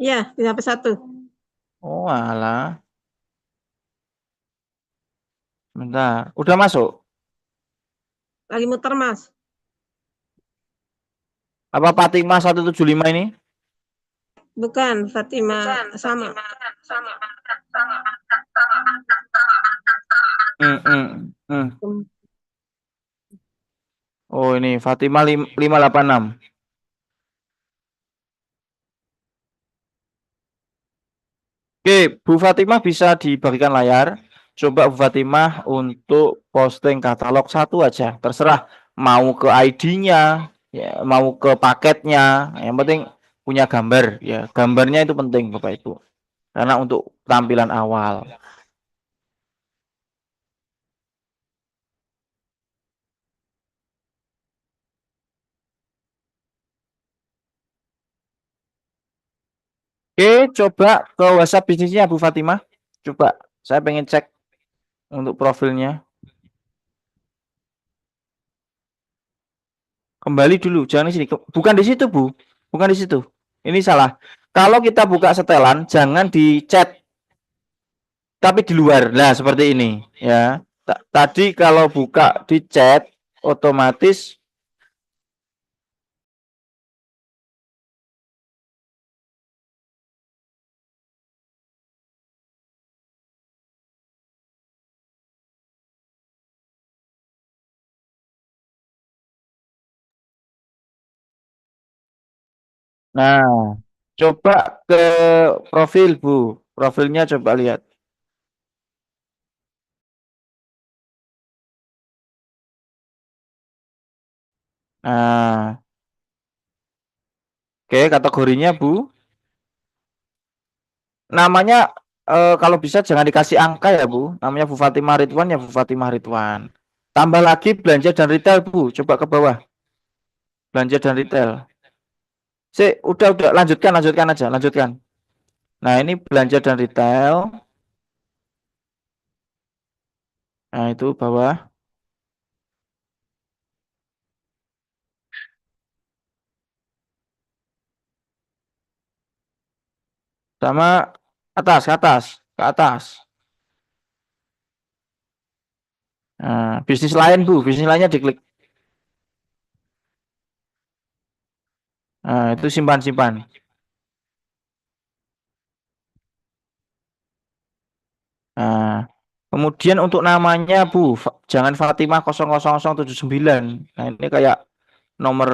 Iya, di HP 1. Oh, alah. Bentar. Udah masuk? Lagi muter Mas. Apa Fatimah 175 ini? Bukan, Fatima sama. Hmm, hmm, hmm. Oh, ini Fatimah 586. Oke, Bu Fatimah bisa dibagikan layar. Coba Bu Fatimah untuk posting katalog satu aja. Terserah mau ke ID-nya, ya, mau ke paketnya. Yang penting punya gambar. Ya, gambarnya itu penting Bapak Ibu. Karena untuk tampilan awal. Oke, coba ke WhatsApp bisnisnya Bu Fatimah. Coba, saya pengen cek untuk profilnya. Kembali dulu, jangan di sini. Bukan di situ, Bu. Bukan di situ. Ini salah. Kalau kita buka setelan, jangan di chat, tapi di luar. Nah, seperti ini, ya. Tadi kalau buka di chat, otomatis. Nah, coba ke profil, Bu. Profilnya coba lihat. Nah, oke, kategorinya, Bu. Namanya kalau bisa jangan dikasih angka ya Bu. Namanya Bu Fatimah Ridwan ya Bu Fatimah Ridwan. Tambah lagi belanja dan retail Bu. Coba ke bawah. Belanja dan retail. Udah lanjutkan aja, lanjutkan. Nah, ini belanja dan retail. Nah, itu bawah. Sama atas, ke atas, ke atas. Nah, bisnis lain Bu, bisnis lainnya diklik. Nah, itu simpan. Nah, kemudian untuk namanya Bu, jangan Fatimah 00079. Nah, ini kayak nomor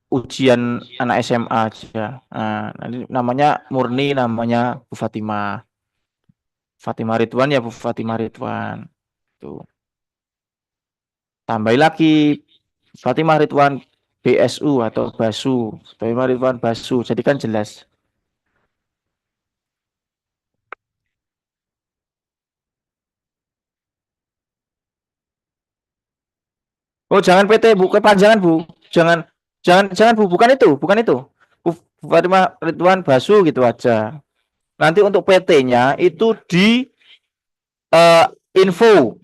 ujian anak SMA aja. Nah, nanti namanya murni namanya Bu Fatimah. Fatimah Ridwan ya Bu Fatimah Ridwan. Tuh. Tambah lagi Fatimah Ridwan BSU atau Basu. Fatimah Ridwan Basu. Jadi kan jelas. Oh, jangan PT, Bu. Kepanjangan, Bu. Jangan jangan Bu, bukan itu. Bu Fatimah Ridwan Basu gitu aja. Nanti untuk PT-nya itu di eh, info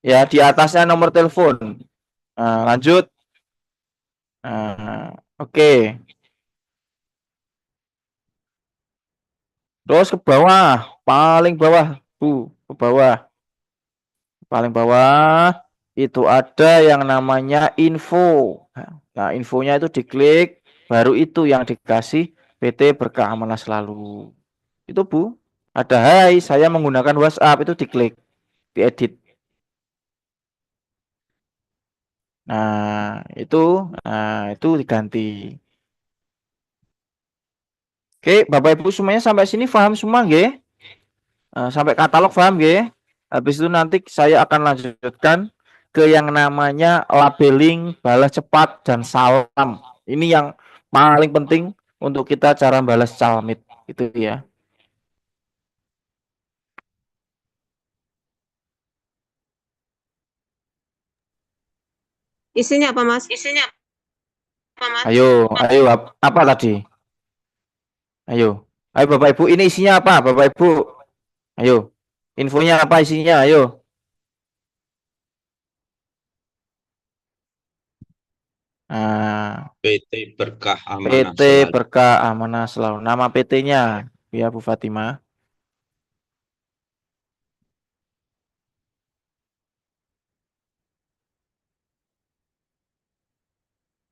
ya, di atasnya nomor telepon. Nah, lanjut. Nah, oke. Terus ke bawah, paling bawah, Bu, ke bawah. Paling bawah itu ada yang namanya info. Nah, infonya itu diklik, baru itu yang dikasih PT Berkah Amanah Selalu. Itu Bu, ada hai, saya menggunakan WhatsApp, itu diklik, diedit. Nah, itu diganti. Oke, Bapak Ibu semuanya sampai sini paham semua, nggih? Sampai katalog paham, nggih? Habis itu nanti saya akan lanjutkan ke yang namanya labeling, balas cepat, dan salam. Ini yang paling penting untuk kita cara balas calmit, itu ya. Isinya apa, Mas? Ayo, apa tadi? Ayo Bapak Ibu, ini isinya apa, Bapak Ibu? Ayo, infonya apa isinya? Ayo. Nah, PT Berkah Amanah PT Selalu. Berkah Amanah Selalu. Nama PT-nya, ya Bu Fatimah.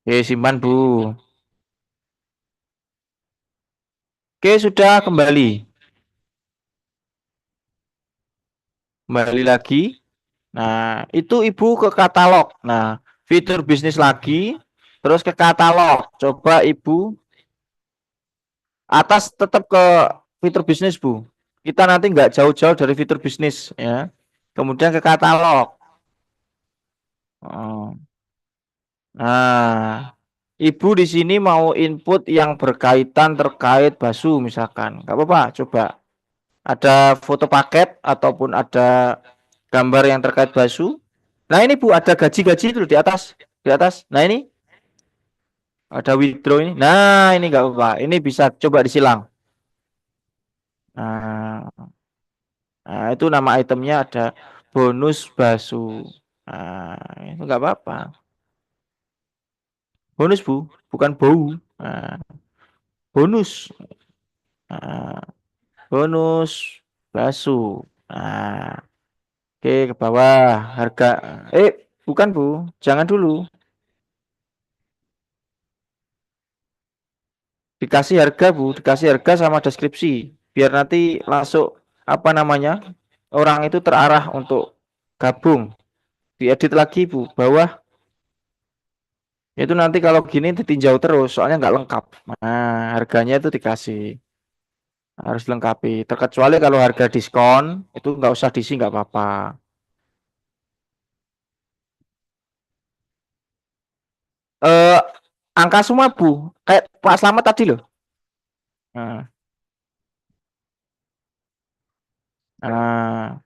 Oke, simpan Bu. Oke, sudah kembali. Kembali lagi. Nah, itu Ibu ke katalog. Nah, fitur bisnis lagi, terus ke katalog. Coba Ibu atas tetap ke fitur bisnis, Bu. Kita nanti nggak jauh-jauh dari fitur bisnis ya. Kemudian ke katalog. Oh. Nah, Ibu di sini mau input yang berkaitan terkait Basu misalkan. Nggak apa-apa, coba. Ada foto paket ataupun ada gambar yang terkait Basu. Nah, ini Bu ada gaji-gaji itu di atas. Di atas. Nah, ini ada withdraw ini. Nah, ini nggak apa-apa. Ini bisa coba disilang. Nah, itu nama itemnya ada bonus Basu. Nah, itu nggak apa-apa. Bonus Bu, bukan bau. Nah, bonus. Nah, bonus Basu. Nah, oke ke bawah harga. Bukan Bu, jangan dulu. Dikasih harga Bu, dikasih harga sama deskripsi. Biar nanti masuk apa namanya? Orang itu terarah untuk gabung. Diedit lagi Bu, bawah. Itu nanti kalau gini ditinjau terus, soalnya nggak lengkap. Nah, harganya itu dikasih. Harus lengkapi. Terkecuali kalau harga diskon, itu nggak usah diisi, nggak apa-apa. Eh, angka semua Bu, kayak Pak Slamet tadi loh. Nah, nah,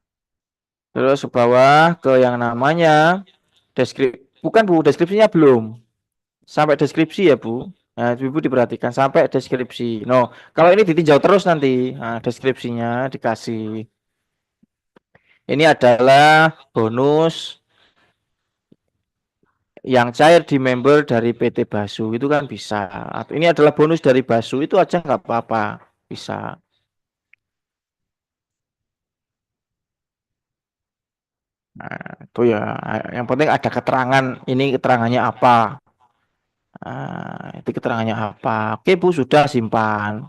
terus ke bawah ke yang namanya bukan Bu, deskripsinya belum. Sampai deskripsi ya Bu. Nah, Ibu diperhatikan sampai deskripsi. No, kalau ini ditinjau terus nanti. Nah, deskripsinya dikasih. Ini adalah bonus yang cair di member dari PT Basu itu kan bisa. Atau ini adalah bonus dari Basu itu aja nggak apa-apa, bisa. Nah, itu ya. Yang penting ada keterangan. Ini keterangannya apa? Itu keterangannya apa? Oke, Bu, sudah simpan.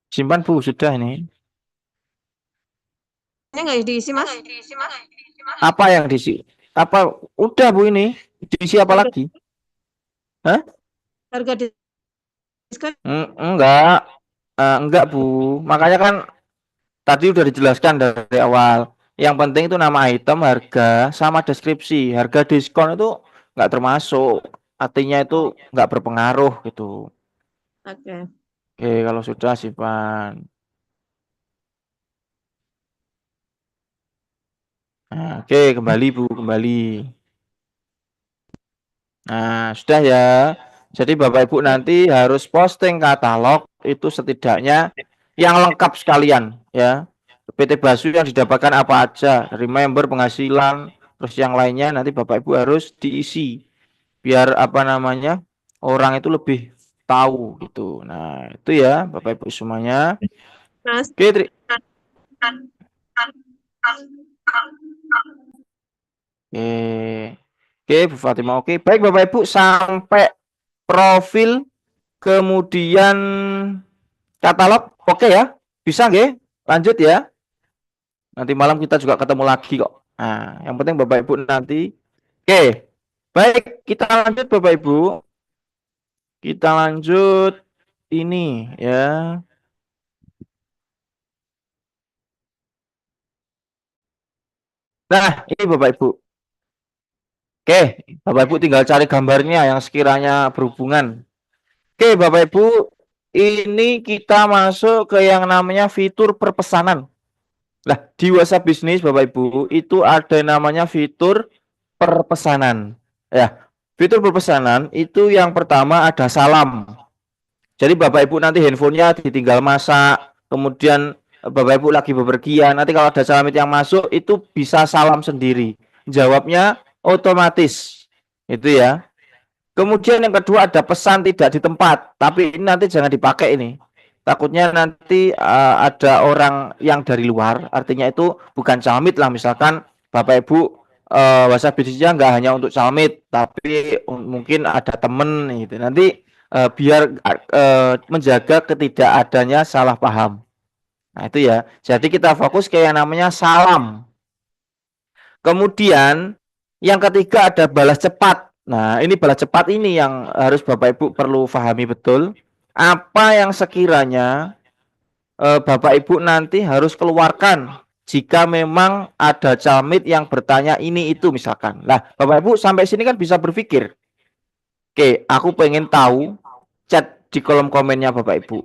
Simpan, Bu, sudah ini. Ini nggak diisi, Mas? Apa yang diisi? Apa? Udah, Bu, ini. Diisi apa lagi? Hah? Harga diskon Enggak. Enggak, Bu. Makanya kan tadi udah dijelaskan dari awal. Yang penting itu nama item, harga, sama deskripsi. Harga diskon itu nggak termasuk. Artinya itu nggak berpengaruh gitu. oke. Oke, kalau sudah simpan. Nah, oke, kembali Bu, kembali. Nah, sudah ya. Jadi Bapak Ibu nanti harus posting katalog itu setidaknya yang lengkap sekalian ya. PT Basu yang didapatkan apa aja dari member, penghasilan, terus yang lainnya nanti Bapak Ibu harus diisi biar apa namanya orang itu lebih tahu gitu. Nah, itu ya Bapak Ibu semuanya. Mas, Oke, oke, Bu Fatima. Oke, baik Bapak Ibu sampai profil kemudian katalog. Oke ya. Bisa nggih? Lanjut ya. Nanti malam kita juga ketemu lagi kok. Nah, yang penting Bapak Ibu nanti. Oke. Baik, kita lanjut Bapak Ibu. Kita lanjut ini ya. Nah, ini Bapak Ibu. Oke, Bapak Ibu tinggal cari gambarnya yang sekiranya berhubungan. Oke, Bapak Ibu, ini kita masuk ke yang namanya fitur perpesanan. Nah, di WhatsApp bisnis Bapak Ibu, itu ada namanya fitur perpesanan. Ya, fitur perpesanan itu yang pertama ada salam. Jadi Bapak Ibu nanti handphonenya ditinggal masak, kemudian Bapak Ibu lagi bepergian, nanti kalau ada salam yang masuk itu bisa salam sendiri. Jawabnya otomatis. Itu ya. Kemudian yang kedua ada pesan tidak di tempat, tapi ini nanti jangan dipakai ini. Takutnya nanti ada orang yang dari luar, artinya itu bukan calmit lah, misalkan Bapak Ibu WhatsApp bisnisnya nggak hanya untuk calmit, tapi mungkin ada temen gitu. Nanti biar menjaga ketidakadanya salah paham. Nah itu ya. Jadi kita fokus ke yang namanya salam. Kemudian yang ketiga ada balas cepat. Nah, ini balas cepat ini yang harus Bapak Ibu perlu pahami betul. Apa yang sekiranya Bapak Ibu nanti harus keluarkan jika memang ada calmit yang bertanya ini itu misalkan. Nah, Bapak Ibu sampai sini kan bisa berpikir, oke, aku pengen tahu chat di kolom komennya Bapak Ibu.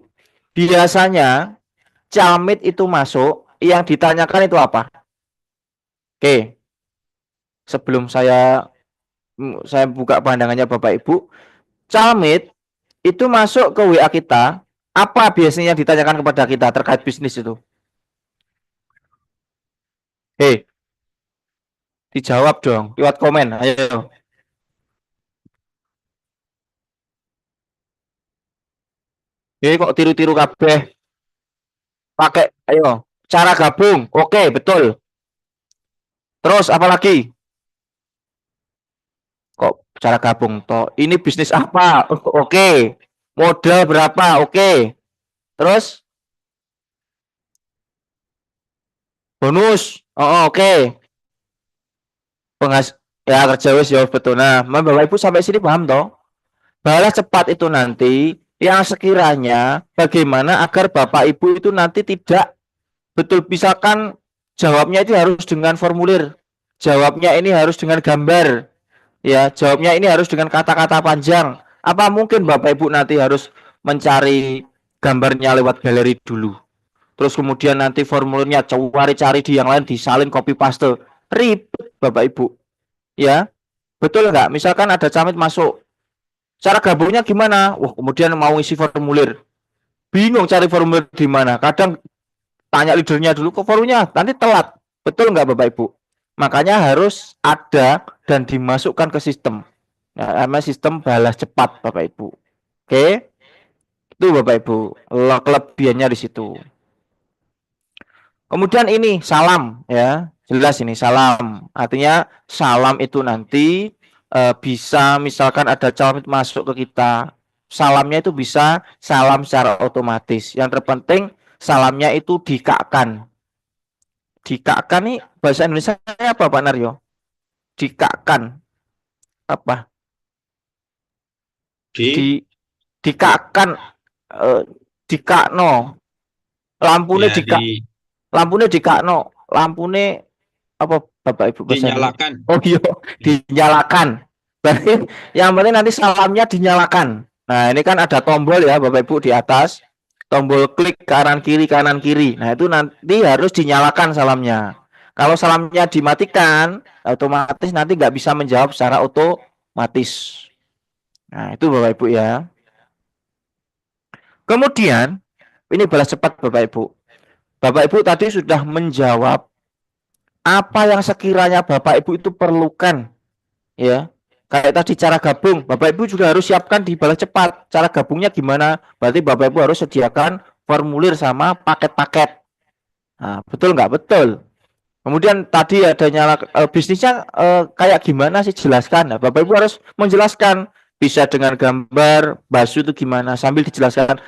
Biasanya calmit itu masuk, yang ditanyakan itu apa? Oke, sebelum saya buka pandangannya Bapak Ibu, calmit itu masuk ke WA kita, apa biasanya ditanyakan kepada kita terkait bisnis itu? Hei, dijawab dong, lewat komen, ayo. Hei, kok tiru-tiru kabeh? Pakai, ayo. Cara gabung, oke, betul. Terus apa lagi? Kok cara gabung toh? Ini bisnis apa? Oke. Modal berapa? Oke. Terus bonus. Oh, oke. Penghas ya kerja wis ya betul. Nah, Bapak Ibu sampai sini paham toh? Balas cepat itu nanti yang sekiranya bagaimana agar Bapak Ibu itu nanti tidak betul misalkan jawabnya itu harus dengan formulir. Jawabnya ini harus dengan gambar. Ya, jawabnya ini harus dengan kata-kata panjang. Apa mungkin Bapak Ibu nanti harus mencari gambarnya lewat galeri dulu? Terus kemudian nanti formulirnya cari-cari di yang lain disalin copy paste. Ribet Bapak Ibu. Ya, betul nggak? Misalkan ada camit masuk. Cara gabungnya gimana? Wah, kemudian mau isi formulir. Bingung cari formulir di mana. Kadang tanya leadernya dulu ke forumnya, nanti telat. Betul nggak Bapak Ibu? Makanya harus ada dan dimasukkan ke sistem. Nah, namanya sistem balas cepat Bapak Ibu. Oke. Itu Bapak Ibu, kelebihannya di situ. Kemudian ini salam ya, jelas ini salam. Artinya salam itu nanti bisa misalkan ada calon itu masuk ke kita, salamnya itu bisa salam secara otomatis. Yang terpenting salamnya itu dikakkan. Dikakkan nih bahasa Indonesia apa Pak Naryo? Dikakkan apa? Di Dikakkan dikakno. Lampune ya dikak lampune dikakno. Lampune apa Bapak Ibu bahasa Indonesia? dinyalakan. Oh iya, dinyalakan. Berarti yang penting nanti salamnya dinyalakan. Nah, ini kan ada tombol ya Bapak Ibu di atas. Tombol klik kanan kiri. Nah, itu nanti harus dinyalakan salamnya. Kalau salamnya dimatikan, otomatis nanti nggak bisa menjawab secara otomatis. Nah, itu Bapak Ibu ya. Kemudian, ini balas cepat Bapak Ibu. Bapak Ibu tadi sudah menjawab apa yang sekiranya Bapak Ibu itu perlukan. Ya, kayak tadi cara gabung, Bapak Ibu juga harus siapkan di balas cepat. Cara gabungnya gimana? Berarti Bapak Ibu harus sediakan formulir sama paket-paket. Nah, betul nggak? Betul. Kemudian tadi adanya bisnisnya kayak gimana sih, jelaskan. Nah, Bapak Ibu harus menjelaskan, bisa dengan gambar Basu itu gimana, sambil dijelaskan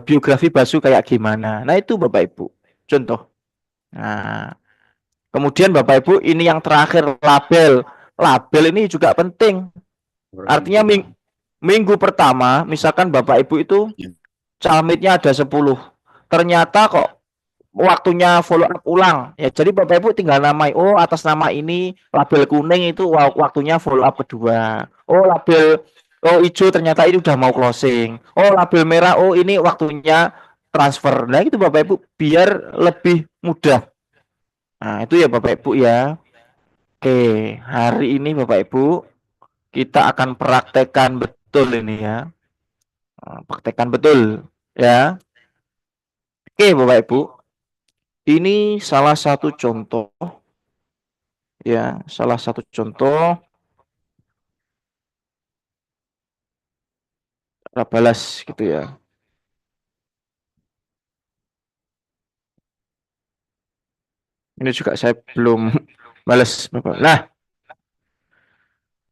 biografi Basu kayak gimana. Nah, itu Bapak Ibu contoh. Nah, kemudian Bapak Ibu ini yang terakhir, label. Label ini juga penting. Artinya minggu pertama misalkan Bapak Ibu itu calmitnya ada 10. Ternyata kok waktunya follow up ulang. Ya, jadi Bapak Ibu tinggal namai, oh atas nama ini label kuning itu waktunya follow up kedua. Oh label hijau ternyata ini udah mau closing. Oh label merah, oh ini waktunya transfer. Nah itu Bapak Ibu biar lebih mudah. Nah itu ya Bapak Ibu ya. Oke, hari ini Bapak Ibu kita akan praktekkan betul ini ya. Praktekkan betul ya. Oke Bapak Ibu, ini salah satu contoh ya, salah satu contoh balas gitu ya. Ini juga saya belum balas Bapak. Nah,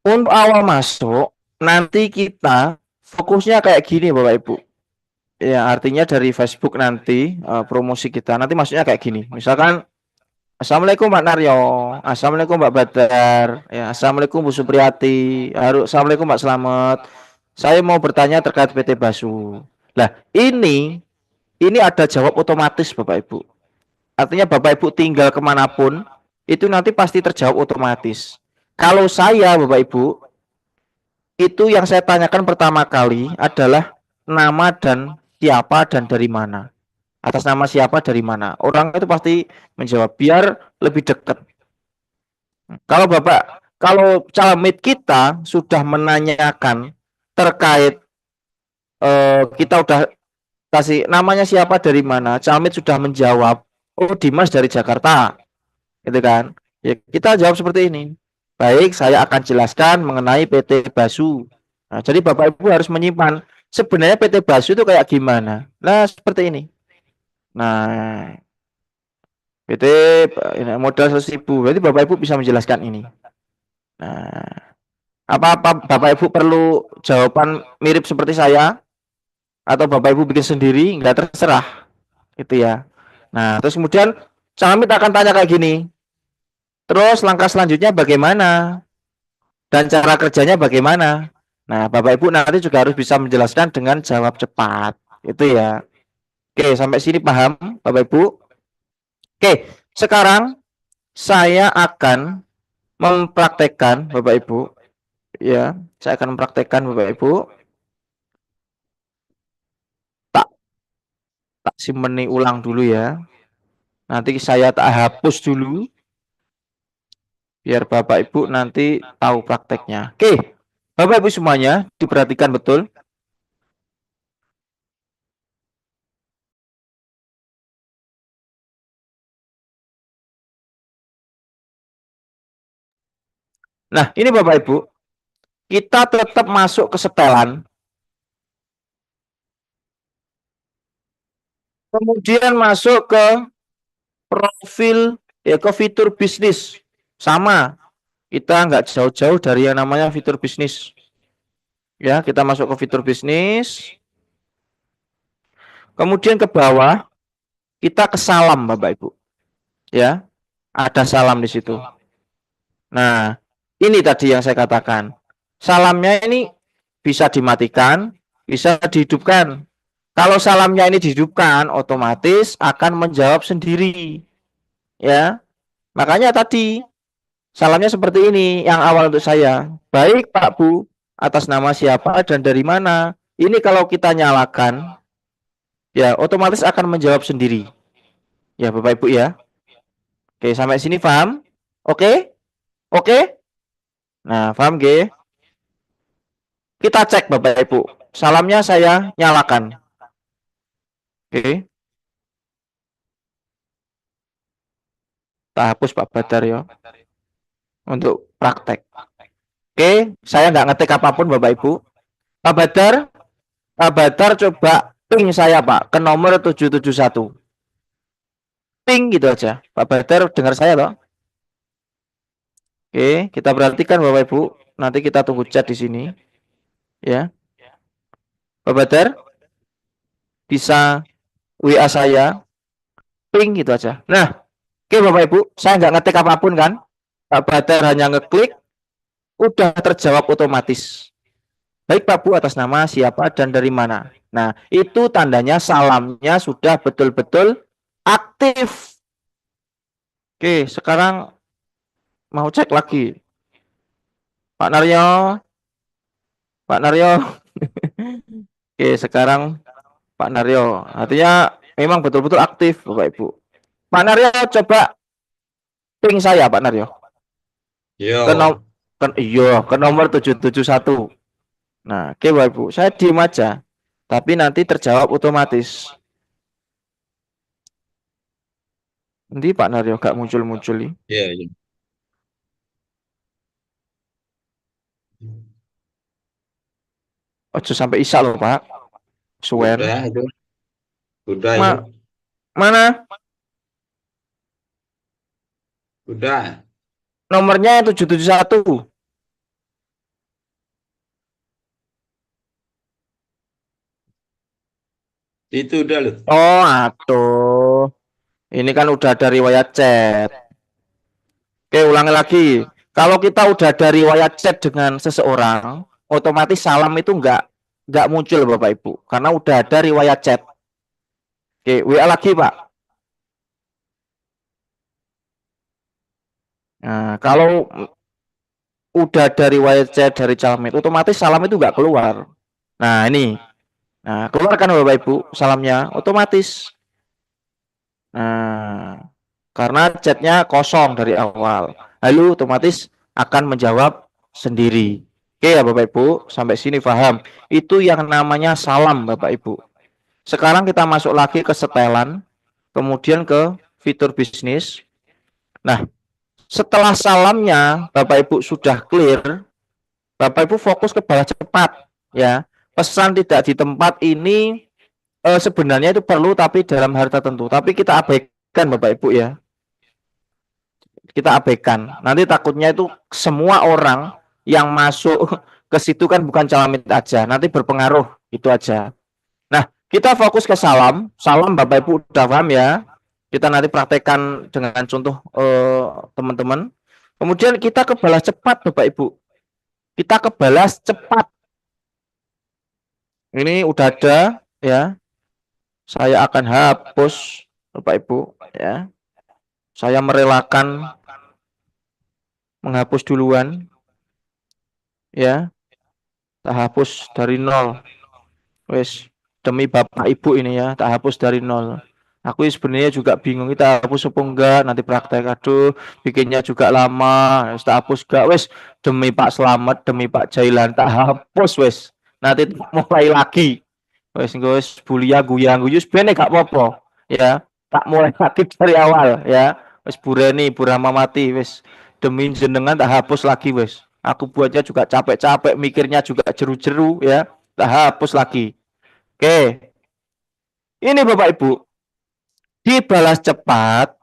untuk awal masuk nanti kita fokusnya kayak gini Bapak Ibu. Ya, artinya dari Facebook nanti promosi kita nanti maksudnya kayak gini. Misalkan Assalamualaikum Pak Naryo, Assalamualaikum Mbak Badar, ya Assalamualaikum Bu Supriyati, Assalamualaikum Pak Slamet. Saya mau bertanya terkait PT Basu. Nah, ini ada jawab otomatis Bapak Ibu. Artinya Bapak Ibu tinggal kemanapun, itu nanti pasti terjawab otomatis. Kalau saya Bapak Ibu, itu yang saya tanyakan pertama kali adalah nama dan siapa dan dari mana. Atas nama siapa dari mana. Orang itu pasti menjawab biar lebih dekat. Kalau calamit kita sudah menanyakan terkait kita udah kasih namanya siapa dari mana, calamit sudah menjawab, oh Dimas dari Jakarta, gitu kan? Ya kita jawab seperti ini. Baik, saya akan jelaskan mengenai PT Basu. Nah, jadi Bapak Ibu harus menyimpan sebenarnya PT Basu itu kayak gimana. Nah, seperti ini. Nah, PT modal 100.000. Berarti Bapak Ibu bisa menjelaskan ini. Nah, apa Bapak Ibu perlu jawaban mirip seperti saya atau Bapak Ibu bikin sendiri? Enggak, terserah. Gitu ya. Nah, terus kemudian Calamit akan tanya kayak gini. Terus langkah selanjutnya bagaimana? Dan cara kerjanya bagaimana? Nah, Bapak Ibu nanti juga harus bisa menjelaskan dengan jawab cepat. Itu ya. Oke, sampai sini paham Bapak Ibu? Oke, sekarang saya akan mempraktekkan Bapak Ibu. Ya, saya akan mempraktekkan Bapak Ibu. Tak simeni ulang dulu ya. Nanti saya tak hapus dulu. Biar Bapak Ibu nanti tahu prakteknya. Oke, Bapak Ibu semuanya diperhatikan betul. Nah, ini Bapak Ibu, kita tetap masuk ke setelan. Kemudian masuk ke profil, ya ke fitur bisnis. Sama, kita nggak jauh-jauh dari yang namanya fitur bisnis. Ya, kita masuk ke fitur bisnis. Kemudian ke bawah, kita ke salam, Bapak Ibu. Ya, ada salam di situ. Nah, ini tadi yang saya katakan. Salamnya ini bisa dimatikan, bisa dihidupkan. Kalau salamnya ini dihidupkan, otomatis akan menjawab sendiri. Ya, makanya tadi salamnya seperti ini yang awal untuk saya. Baik Pak Bu, atas nama siapa dan dari mana? Ini kalau kita nyalakan, ya otomatis akan menjawab sendiri. Ya Bapak Ibu ya. Oke, sampai sini paham? Oke? Oke? Nah, paham G? Kita cek Bapak Ibu. Salamnya saya nyalakan. Oke. Kita hapus Pak Badar ya. Untuk praktek. Oke, saya nggak ngetik apapun Bapak Ibu. Pak Badar coba ping saya Pak ke nomor 771. Ping gitu aja. Pak Badar dengar saya toh? Oke, kita perhatikan Bapak Ibu. Nanti kita tunggu chat di sini. Ya. Pak Badar bisa WA saya ping gitu aja. Nah, oke Bapak Ibu, saya nggak ngetik apapun kan? Pak Badar hanya ngeklik, udah terjawab otomatis. Baik Pak Bu, atas nama siapa dan dari mana. Nah, itu tandanya salamnya sudah betul-betul aktif. Oke, sekarang mau cek lagi. Pak Naryo. Pak Naryo. Oke, sekarang Pak Naryo. Artinya memang betul-betul aktif, Bapak Ibu. Pak Naryo coba ping saya, Pak Naryo. Yo. Ke nomor 771. Nah, oke Bapak Ibu, saya diem aja. Tapi nanti terjawab otomatis. Nanti Pak Naryo gak muncul-muncul nih. Iya, iya. Ojo sampai isak loh, Pak. Suwen. Udah itu. Udah Ma itu. Mana? Udah. Nomornya 771. Itu udah loh. Oh, atuh. Ini kan udah ada riwayat chat. Oke, ulangi lagi. Kalau kita udah ada riwayat chat dengan seseorang, otomatis salam itu nggak muncul Bapak Ibu, karena udah ada riwayat chat. Oke, WA lagi Pak. Nah, kalau udah ada riwayat chat dari Calmet, otomatis salam itu nggak keluar. Nah, ini. Nah, keluarkan Bapak Ibu salamnya otomatis. Nah, karena chatnya kosong dari awal. Lalu otomatis akan menjawab sendiri. Oke ya Bapak Ibu, sampai sini paham. Itu yang namanya salam Bapak Ibu. Sekarang kita masuk lagi ke setelan, kemudian ke fitur bisnis. Nah, setelah salamnya Bapak Ibu sudah clear, Bapak Ibu fokus ke balas cepat ya. Pesan tidak di tempat ini sebenarnya itu perlu tapi dalam hal tertentu. Tapi kita abaikan Bapak Ibu ya. Kita abaikan. Nanti takutnya itu semua orang yang masuk ke situ kan bukan Calamit aja, nanti berpengaruh itu aja. Nah, kita fokus ke salam. Salam Bapak Ibu udah paham ya. Kita nanti praktekkan dengan contoh teman-teman. Kemudian kita ke balas cepat Bapak Ibu. Kita ke balas cepat. Ini udah ada ya. Saya akan hapus Bapak Ibu ya. Saya merelakan menghapus duluan ya. Tak hapus dari nol. Wes demi Bapak Ibu ini ya, tak hapus dari nol. Aku sebenarnya juga bingung kita hapus apa enggak nanti praktek. Aduh, bikinnya juga lama. Wes tak hapus enggak wes demi Pak Slamet, demi Pak Jailan tak hapus wes. Nanti mulai lagi. Wes bulia guyang guyus bene gak apa-apa ya. Tak mulai lagi dari awal ya. Wes bureni burama mati wes demi jenengan tak hapus lagi wes. Aku buatnya juga capek-capek, mikirnya juga jeru-jeru ya. Tak hapus lagi. Oke. Ini Bapak Ibu, Dibalas cepat.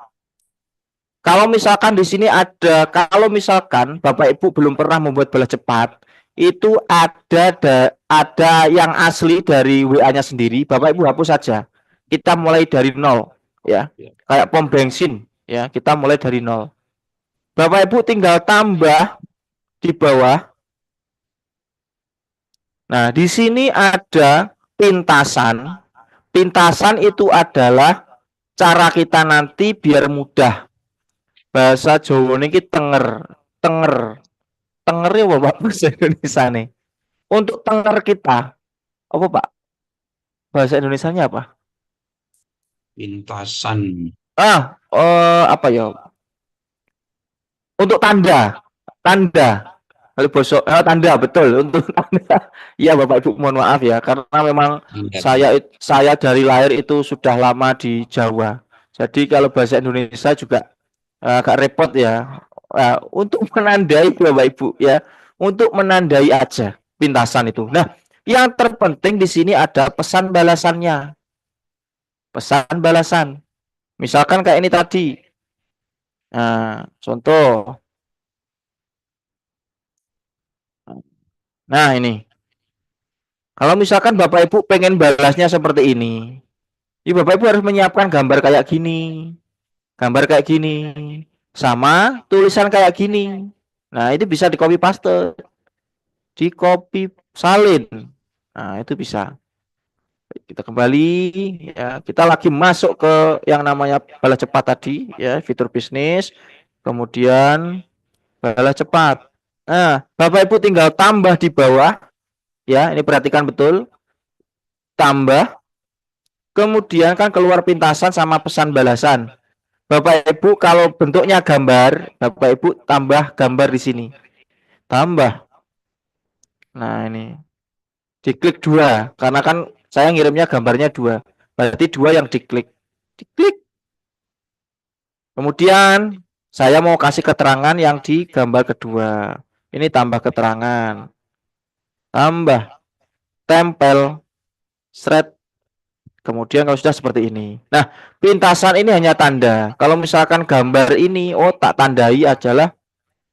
Kalau misalkan di sini ada, kalau misalkan Bapak Ibu belum pernah membuat balas cepat, itu ada yang asli dari WA-nya sendiri, Bapak Ibu hapus saja. Kita mulai dari nol, ya. Kayak pom bensin, ya. Kita mulai dari nol. Bapak Ibu tinggal tambah di bawah. Nah, di sini ada pintasan. Pintasan itu adalah cara kita nanti biar mudah. Bahasa Jawa ini tenger, tenger, tenger ya Bapak bahasa Indonesia nih. Untuk tenger kita, apa Pak? Bahasa Indonesianya apa? Pintasan. Apa ya? Untuk tanda, tanda. Kalau bosok, tanda betul untuk tanda. Iya Bapak Ibu mohon maaf ya, karena memang saya dari lahir itu sudah lama di Jawa. Jadi kalau bahasa Indonesia juga agak repot ya. Untuk menandai Bapak Ibu ya, untuk menandai aja pintasan itu. Nah, yang terpenting di sini ada pesan balasannya. Pesan balasan. Misalkan kayak ini tadi. Nah, contoh. Nah, ini. Kalau misalkan Bapak Ibu pengen balasnya seperti ini, ya Bapak Ibu harus menyiapkan gambar kayak gini. Gambar kayak gini. Sama tulisan kayak gini. Nah, itu bisa di copy paste. Di copy salin. Nah, itu bisa. Kita kembali ya, kita lagi masuk ke yang namanya balas cepat tadi ya, fitur bisnis. Kemudian balas cepat. Nah, Bapak Ibu tinggal tambah di bawah ya, ini perhatikan betul. Tambah. Kemudian kan keluar pintasan sama pesan balasan. Bapak Ibu kalau bentuknya gambar, Bapak Ibu tambah gambar di sini. Tambah. Nah, ini. Diklik 2 karena kan saya ngirimnya gambarnya 2. Berarti 2 yang diklik. Diklik. Kemudian saya mau kasih keterangan yang di gambar kedua. Ini tambah keterangan. Tambah. Tempel. Shred. Kemudian kalau sudah seperti ini. Nah, pintasan ini hanya tanda. Kalau misalkan gambar ini, oh tak tandai adalah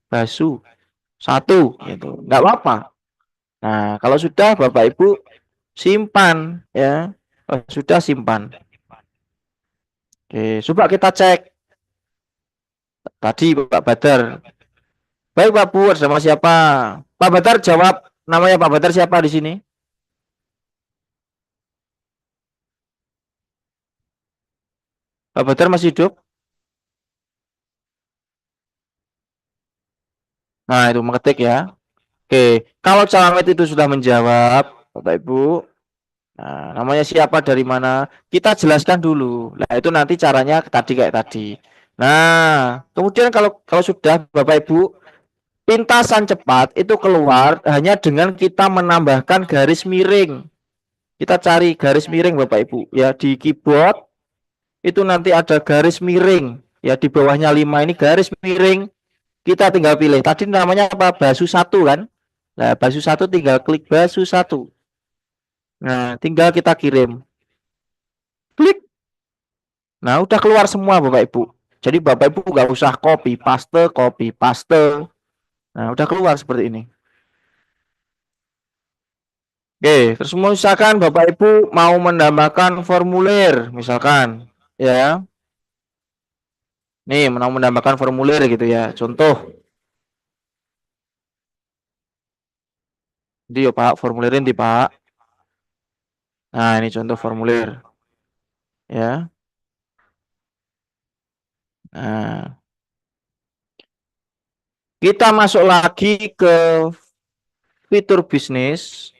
basu. 1 gitu. Enggak apa-apa. Nah, kalau sudah Bapak Ibu simpan ya. Sudah simpan. Oke, coba kita cek. Tadi Pak Badar. Baik Pak Pur, sama siapa? Pak Badar jawab. Namanya Pak Badar siapa di sini? Pak Badar masih hidup? Nah, itu mengetik ya. Oke, kalau Camet itu sudah menjawab, Bapak Ibu. Nah, namanya siapa dari mana? Kita jelaskan dulu. Nah, itu nanti caranya tadi kayak tadi. Nah, kemudian kalau sudah Bapak Ibu, pintasan cepat itu keluar hanya dengan kita menambahkan garis miring. Kita cari garis miring Bapak Ibu ya di keyboard itu nanti ada garis miring ya di bawahnya 5 ini garis miring. Kita tinggal pilih. Tadi namanya apa? Basu 1 kan? Nah, basu 1 tinggal klik basu 1. Nah, tinggal kita kirim. Klik. Nah, udah keluar semua Bapak Ibu. Jadi Bapak Ibu nggak usah copy paste, copy paste. Nah, udah keluar seperti ini. Oke, terus misalkan Bapak Ibu mau menambahkan formulir, misalkan, ya. Nih, mau menambahkan formulir gitu ya. Contoh. Di Pak, formulirin di Pak. Nah, ini contoh formulir. Ya. Nah, kita masuk lagi ke fitur bisnis.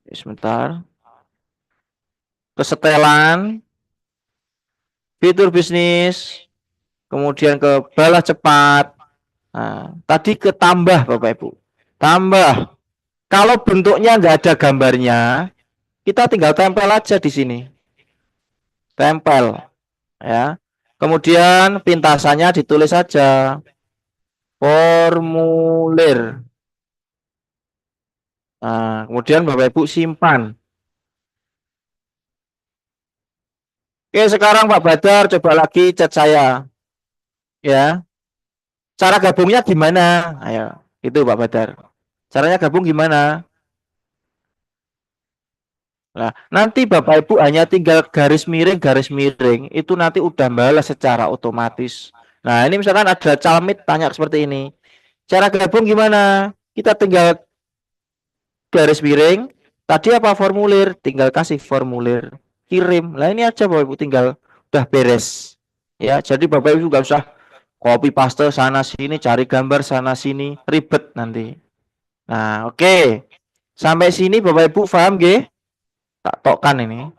Sebentar. Kesetelan. Fitur bisnis. Kemudian ke balas cepat. Nah, tadi ke tambah Bapak Ibu. Tambah. Kalau bentuknya nggak ada gambarnya, kita tinggal tempel aja di sini. Tempel. Ya. Kemudian pintasannya ditulis saja. Formulir. Nah, kemudian Bapak Ibu simpan. Oke, sekarang Pak Badar coba lagi chat saya. Ya. Cara gabungnya gimana? Ayo, itu Pak Badar. Caranya gabung gimana? Nah, nanti Bapak Ibu hanya tinggal garis miring, itu nanti udah balas secara otomatis. Nah, ini misalkan ada calmit tanya seperti ini. Cara gabung gimana? Kita tinggal garis miring, tadi apa formulir? Tinggal kasih formulir, kirim. Lah ini aja Bapak Ibu tinggal udah beres. Ya, jadi Bapak Ibu nggak usah copy paste sana sini, cari gambar sana sini, ribet nanti. Nah, oke. Sampai sini Bapak Ibu paham nggih? Tak tokkan ini.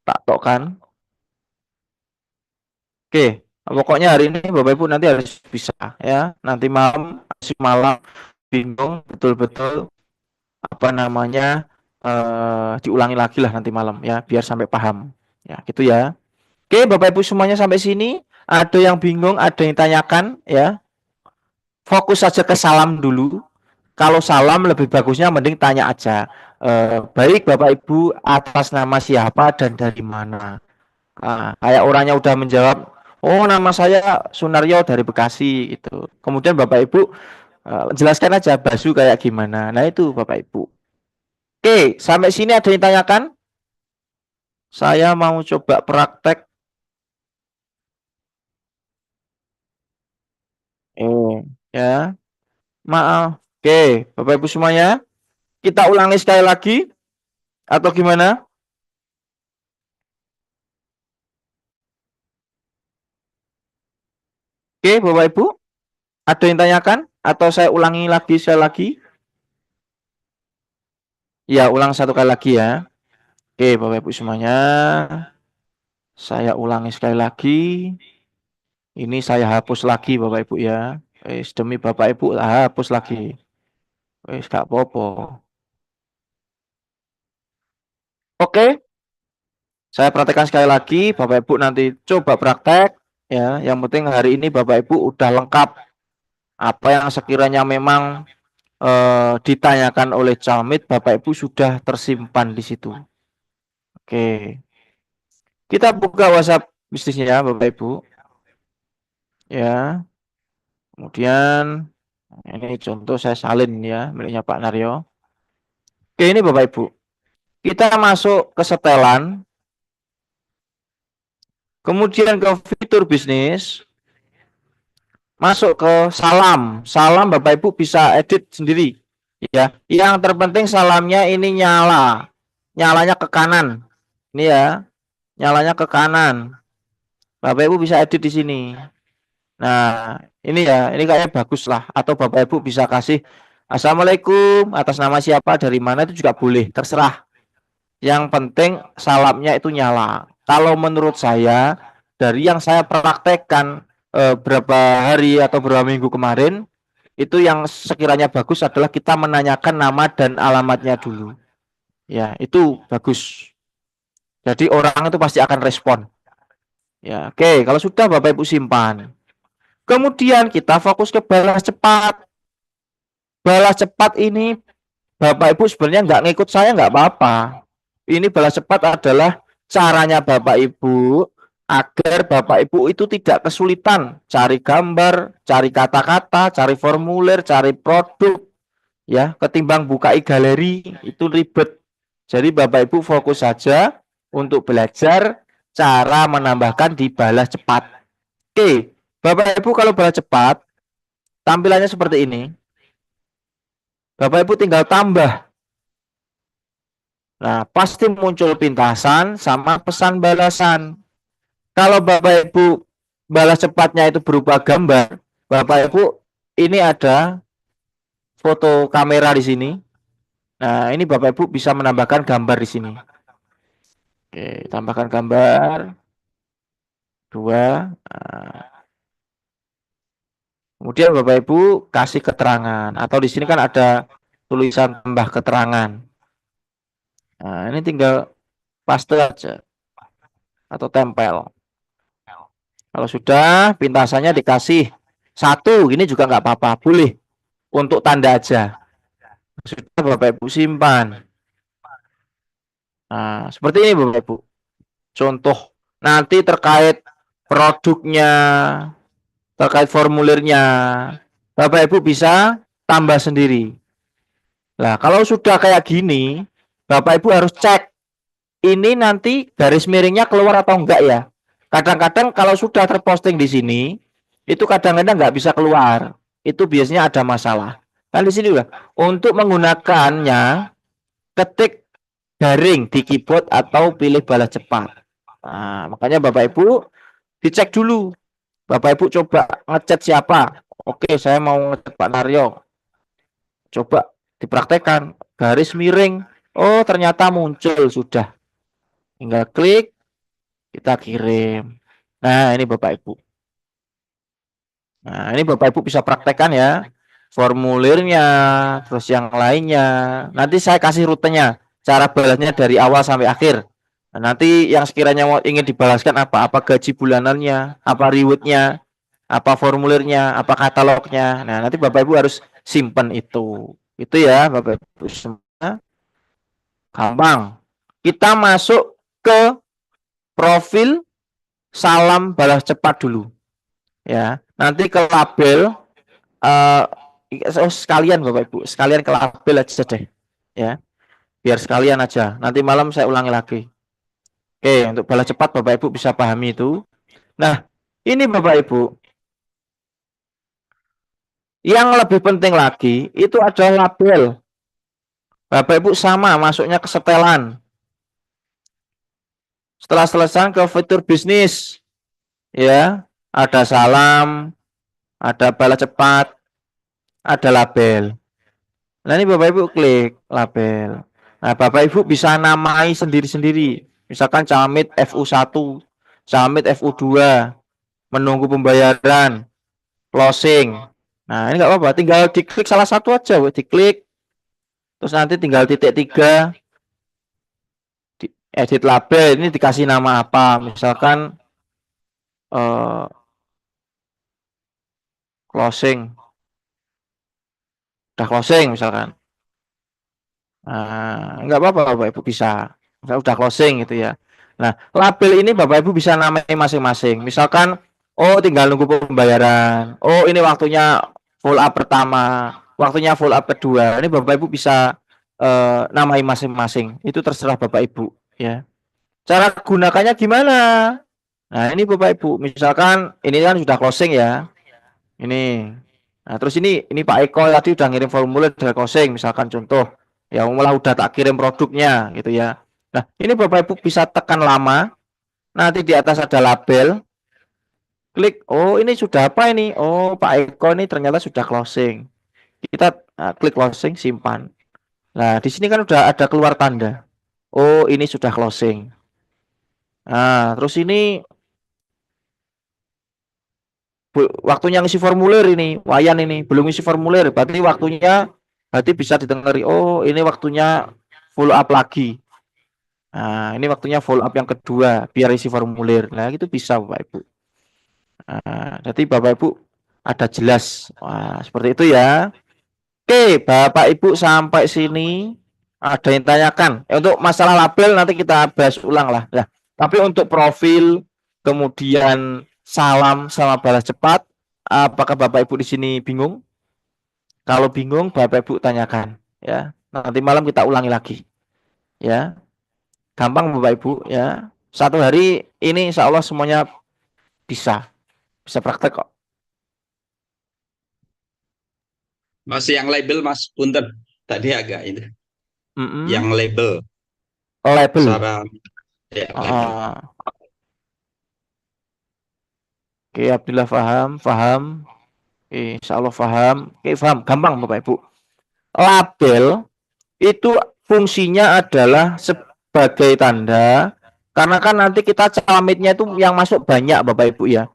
Tak tokkan. Oke, pokoknya hari ini Bapak Ibu nanti harus bisa ya. Nanti malam bingung betul-betul apa namanya diulangi lagi lah nanti malam ya biar sampai paham. Ya, gitu ya. Oke, Bapak Ibu semuanya sampai sini. Ada yang bingung, ada yang tanyakan ya. Fokus saja ke salam dulu. Kalau salam lebih bagusnya mending tanya aja. Baik Bapak Ibu, atas nama siapa dan dari mana? Kayak orangnya udah menjawab, oh nama saya Sunaryo dari Bekasi itu. Kemudian Bapak Ibu jelaskan aja Basu kayak gimana. Nah itu Bapak Ibu. Oke, sampai sini ada yang tanyakan? Saya mau coba praktek. Ya. Maaf. Oke, Bapak Ibu semuanya, kita ulangi sekali lagi atau gimana? Oke, Bapak Ibu, ada yang tanyakan atau saya ulangi lagi sekali lagi? Ya, ulang satu kali lagi ya. Oke, Bapak Ibu semuanya, saya ulangi sekali lagi. Ini saya hapus lagi Bapak Ibu ya. Demi Bapak Ibu hapus lagi. Gak apa-apa. Oke. Saya praktekkan sekali lagi, Bapak Ibu nanti coba praktek ya. Yang penting hari ini Bapak Ibu udah lengkap apa yang sekiranya memang ditanyakan oleh Calmit, Bapak Ibu sudah tersimpan di situ. Oke. Kita buka WhatsApp bisnisnya Bapak Ibu. Ya. Kemudian ini contoh saya salin ya, miliknya Pak Naryo. Oke, ini Bapak Ibu. Kita masuk ke setelan. Kemudian ke fitur bisnis. Masuk ke salam. Salam Bapak Ibu bisa edit sendiri. Ya, yang terpenting salamnya ini nyala. Nyalanya ke kanan. Ini ya. Nyalanya ke kanan. Bapak Ibu bisa edit di sini. Nah, ini ya, ini kayaknya bagus lah. Atau Bapak Ibu bisa kasih Assalamualaikum atas nama siapa dari mana itu juga boleh, terserah. Yang penting salamnya itu nyala. Kalau menurut saya dari yang saya praktekkan berapa hari atau berapa minggu kemarin, itu yang sekiranya bagus adalah kita menanyakan nama dan alamatnya dulu. Ya, itu bagus. Jadi orang itu pasti akan respon. Ya, oke, kalau sudah Bapak Ibu simpan. Kemudian kita fokus ke balas cepat. Balas cepat ini Bapak Ibu sebenarnya nggak ngikut saya nggak apa-apa. Ini balas cepat adalah caranya Bapak Ibu agar Bapak Ibu itu tidak kesulitan cari gambar, cari kata-kata, cari formulir, cari produk ya, ketimbang buka e-galeri itu ribet. Jadi Bapak Ibu fokus saja untuk belajar cara menambahkan di balas cepat. Oke, Bapak Ibu kalau balas cepat tampilannya seperti ini. Bapak Ibu tinggal tambah. Nah, pasti muncul pintasan sama pesan balasan. Kalau Bapak Ibu balas cepatnya itu berupa gambar, Bapak Ibu ini ada foto kamera di sini. Nah, ini Bapak Ibu bisa menambahkan gambar di sini. Oke, tambahkan gambar. 2. Nah. Kemudian Bapak Ibu kasih keterangan atau di sini kan ada tulisan tambah keterangan. Nah, ini tinggal paste aja atau tempel. Kalau sudah pintasannya dikasih 1, ini juga nggak apa-apa, boleh untuk tanda aja. Sudah Bapak Ibu simpan. Nah, seperti ini Bapak Ibu. Contoh nanti terkait produknya, terkait formulirnya, Bapak Ibu bisa tambah sendiri. Nah, kalau sudah kayak gini, Bapak Ibu harus cek ini nanti garis miringnya keluar atau enggak ya. Kadang-kadang kalau sudah terposting di sini, itu kadang-kadang nggak bisa keluar. Itu biasanya ada masalah. Kan di sini udah untuk menggunakannya ketik garing di keyboard atau pilih balas cepat. Nah, makanya Bapak Ibu dicek dulu. Bapak Ibu coba ngechat siapa? Oke, saya mau ngechat Pak Naryo. Coba dipraktekkan garis miring. Oh, ternyata muncul sudah. Tinggal klik, kita kirim. Nah, ini Bapak Ibu. Nah, ini Bapak Ibu bisa praktekkan ya. Formulirnya, terus yang lainnya. Nanti saya kasih rutenya, cara balasnya dari awal sampai akhir. Nah, nanti yang sekiranya mau ingin dibalaskan apa? Apa gaji bulanannya, apa rewardnya, apa formulirnya, apa katalognya. Nah, nanti Bapak Ibu harus simpan itu. Itu ya, Bapak Ibu semua. Gampang. Kita masuk ke profil salam balas cepat dulu. Ya, nanti ke label sekalian Bapak Ibu, sekalian ke label aja deh. Ya, biar sekalian aja. Nanti malam saya ulangi lagi. Oke, untuk balas cepat Bapak Ibu bisa pahami itu. Nah, ini Bapak Ibu. Yang lebih penting lagi itu adalah label. Bapak Ibu sama masuknya ke setelan. Setelah selesai ke fitur bisnis. Ya, ada salam, ada balas cepat, ada label. Nah, ini Bapak Ibu klik label. Nah, Bapak Ibu bisa namai sendiri-sendiri. Misalkan Camit FU1, Camit FU2, menunggu pembayaran, closing. Nah, ini nggak apa-apa, tinggal diklik salah satu aja, diklik. Terus nanti tinggal titik 3, edit label, ini dikasih nama apa? Misalkan closing. Udah closing misalkan. Nah, nggak apa-apa Bapak Ibu bisa. Udah closing gitu ya. Nah, label ini Bapak Ibu bisa namai masing-masing. Misalkan, oh tinggal nunggu pembayaran. Oh ini waktunya full up pertama, waktunya full up kedua. Ini Bapak Ibu bisa namai masing-masing. Itu terserah Bapak Ibu ya. Cara gunakannya gimana? Nah, ini Bapak Ibu, misalkan ini kan sudah closing ya. Ini. Nah, terus ini Pak Eko tadi udah ngirim formulir dari closing misalkan contoh. Ya malah udah tak kirim produknya gitu ya. Nah, ini Bapak Ibu bisa tekan lama. Nanti di atas ada label. Klik, oh ini sudah apa ini? Oh, Pak Eko ini ternyata sudah closing. Kita klik closing, simpan. Nah, di sini kan udah ada keluar tanda. Oh, ini sudah closing. Nah, terus ini waktunya ngisi formulir ini, Wayan ini belum ngisi formulir, berarti bisa didengari. Oh, ini waktunya full up lagi. Nah, ini waktunya full up yang kedua, biar isi formulir. Nah, itu bisa Bapak Ibu. Nah, jadi Bapak Ibu ada jelas. Wah, seperti itu ya. Oke, Bapak Ibu sampai sini ada yang tanyakan. Untuk masalah label nanti kita bahas ulang lah. Nah, tapi untuk profil, kemudian salam sama balas cepat, apakah Bapak Ibu di sini bingung? Kalau bingung, Bapak Ibu tanyakan. Ya, nanti malam kita ulangi lagi. Ya, gampang Bapak Ibu. Ya, satu hari ini Insya Allah semuanya bisa praktek kok. Masih yang label Mas Punten tadi agak itu. Yang label. Label. Saran. Ya, label. Oke, Abdullah paham. Oke, Insya Allah paham. Oke, paham. Gampang Bapak Ibu. Label itu fungsinya adalah sebagai tanda. Karena kan nanti kita camitnya itu yang masuk banyak Bapak Ibu ya.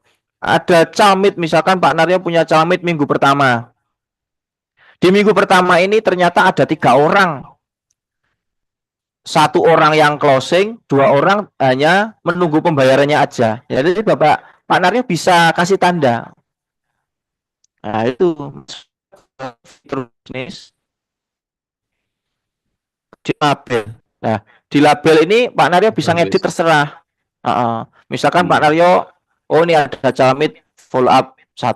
Ada camit, misalkan Pak Naryo punya camit minggu pertama. Di minggu pertama ini ternyata ada 3 orang. 1 orang yang closing, 2 orang hanya menunggu pembayarannya aja. Jadi Pak Naryo bisa kasih tanda. Nah, itu bisnis di label. Nah, di label ini Pak Naryo bisa ngedit terserah. Misalkan Pak Naryo, oh ini ada calamit follow up 1,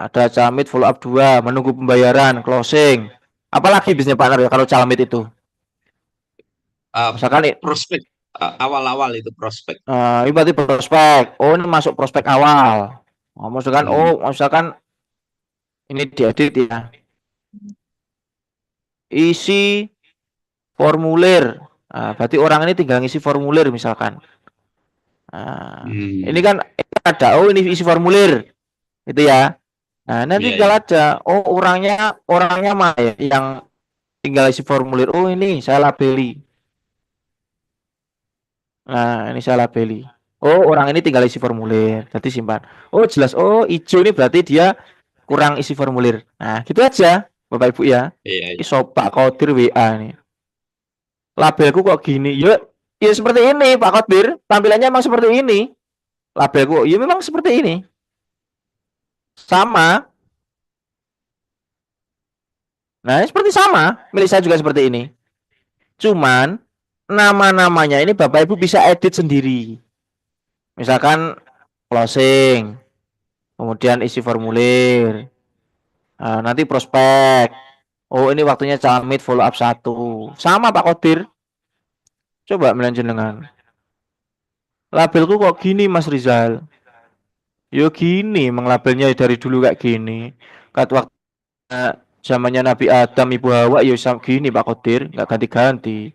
ada calamit follow up 2, menunggu pembayaran, closing. Apalagi bisnis Pak Naryo kalau calamit itu? Misalkan prospek awal-awal itu prospek. Ini berarti prospek. Oh, ini masuk prospek awal. Misalkan ini diedit ya. Isi formulir. Berarti orang ini tinggal ngisi formulir misalkan. Ini kan ada, oh ini isi formulir. Itu ya. Nah, nanti tinggal ada, oh orangnya mana ya yang tinggal isi formulir. Oh, ini saya labeli. Nah, ini saya labeli. Oh, orang ini tinggal isi formulir. Jadi simpan. Oh, jelas. Oh, hijau ini berarti dia kurang isi formulir. Nah, gitu aja, Bapak Ibu ya. Iya. Ini Pak Kodir WA nih. Labelku kok gini? Ya seperti ini, Pak Kodir. Tampilannya emang seperti ini. Labelku, ya memang seperti ini. Sama. Nah, seperti sama. Milik saya juga seperti ini. Cuman nama-namanya ini Bapak Ibu bisa edit sendiri. Misalkan closing, kemudian isi formulir, nanti prospek. Oh, ini waktunya calamit follow up 1. Sama Pak Kodir. Coba dengan labelku kok gini Mas Rizal. Yo gini, emang labelnya dari dulu kayak gini. Waktu zamannya Nabi Adam, Ibu Hawa, yo gini Pak Kodir, nggak ganti-ganti.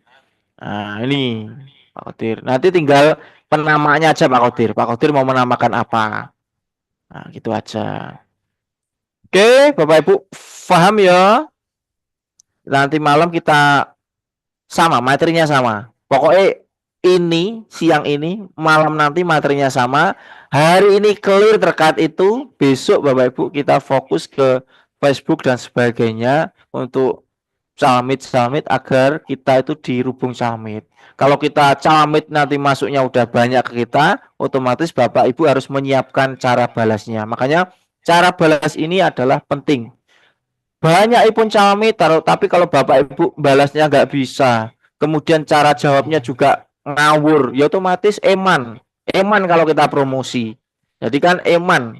Nah, ini Pak Kodir. Nanti tinggal penamaannya aja Pak Kodir. Pak Kodir mau menamakan apa? Nah, gitu aja. Oke, Bapak Ibu paham ya? Nanti malam kita sama, materinya sama. Pokoknya ini, siang ini, malam nanti materinya sama. Hari ini clear terkait itu. Besok Bapak Ibu kita fokus ke Facebook dan sebagainya untuk calamit agar kita itu dirubung calamit. Kalau kita calamit nanti masuknya udah banyak ke kita, otomatis Bapak Ibu harus menyiapkan cara balasnya. Makanya cara balas ini adalah penting. Banyak pun calamit, tapi kalau Bapak Ibu balasnya nggak bisa, kemudian cara jawabnya juga ngawur, ya otomatis eman kalau kita promosi. Jadi kan eman,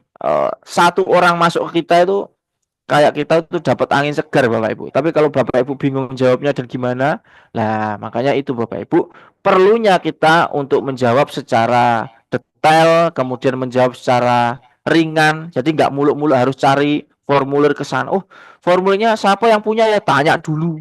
satu orang masuk ke kita itu kayak kita tuh dapat angin segar Bapak Ibu. Tapi kalau Bapak Ibu bingung jawabnya dan gimana, lah makanya itu Bapak Ibu perlunya kita untuk menjawab secara detail, kemudian menjawab secara ringan. Jadi nggak muluk-muluk harus cari formulir ke sana. Oh, formulirnya siapa yang punya ya tanya dulu.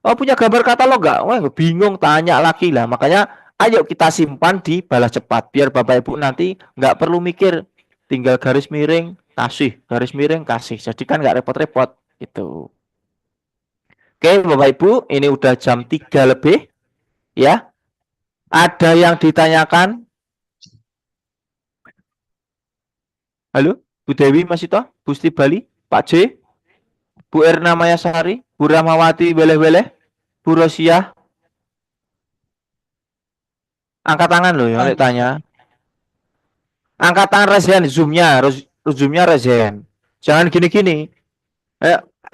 Oh, punya gambar katalog nggak? Wah, bingung tanya lagi lah. Makanya ayo kita simpan di balas cepat biar Bapak Ibu nanti nggak perlu mikir, tinggal garis miring kasih, garis miring kasih. Jadi kan nggak repot-repot itu. Oke Bapak Ibu, ini udah jam 3 lebih ya. Ada yang ditanyakan? Halo, Bu Dewi Masito, Bu Sti Bali, Pak J, Bu Erna Mayasari, Bu Ramawati Weleh-Weleh, Bu Rosia. Angkat tangan loh ya, tanya. Angkat tangan resen, zoomnya resen. Jangan gini-gini.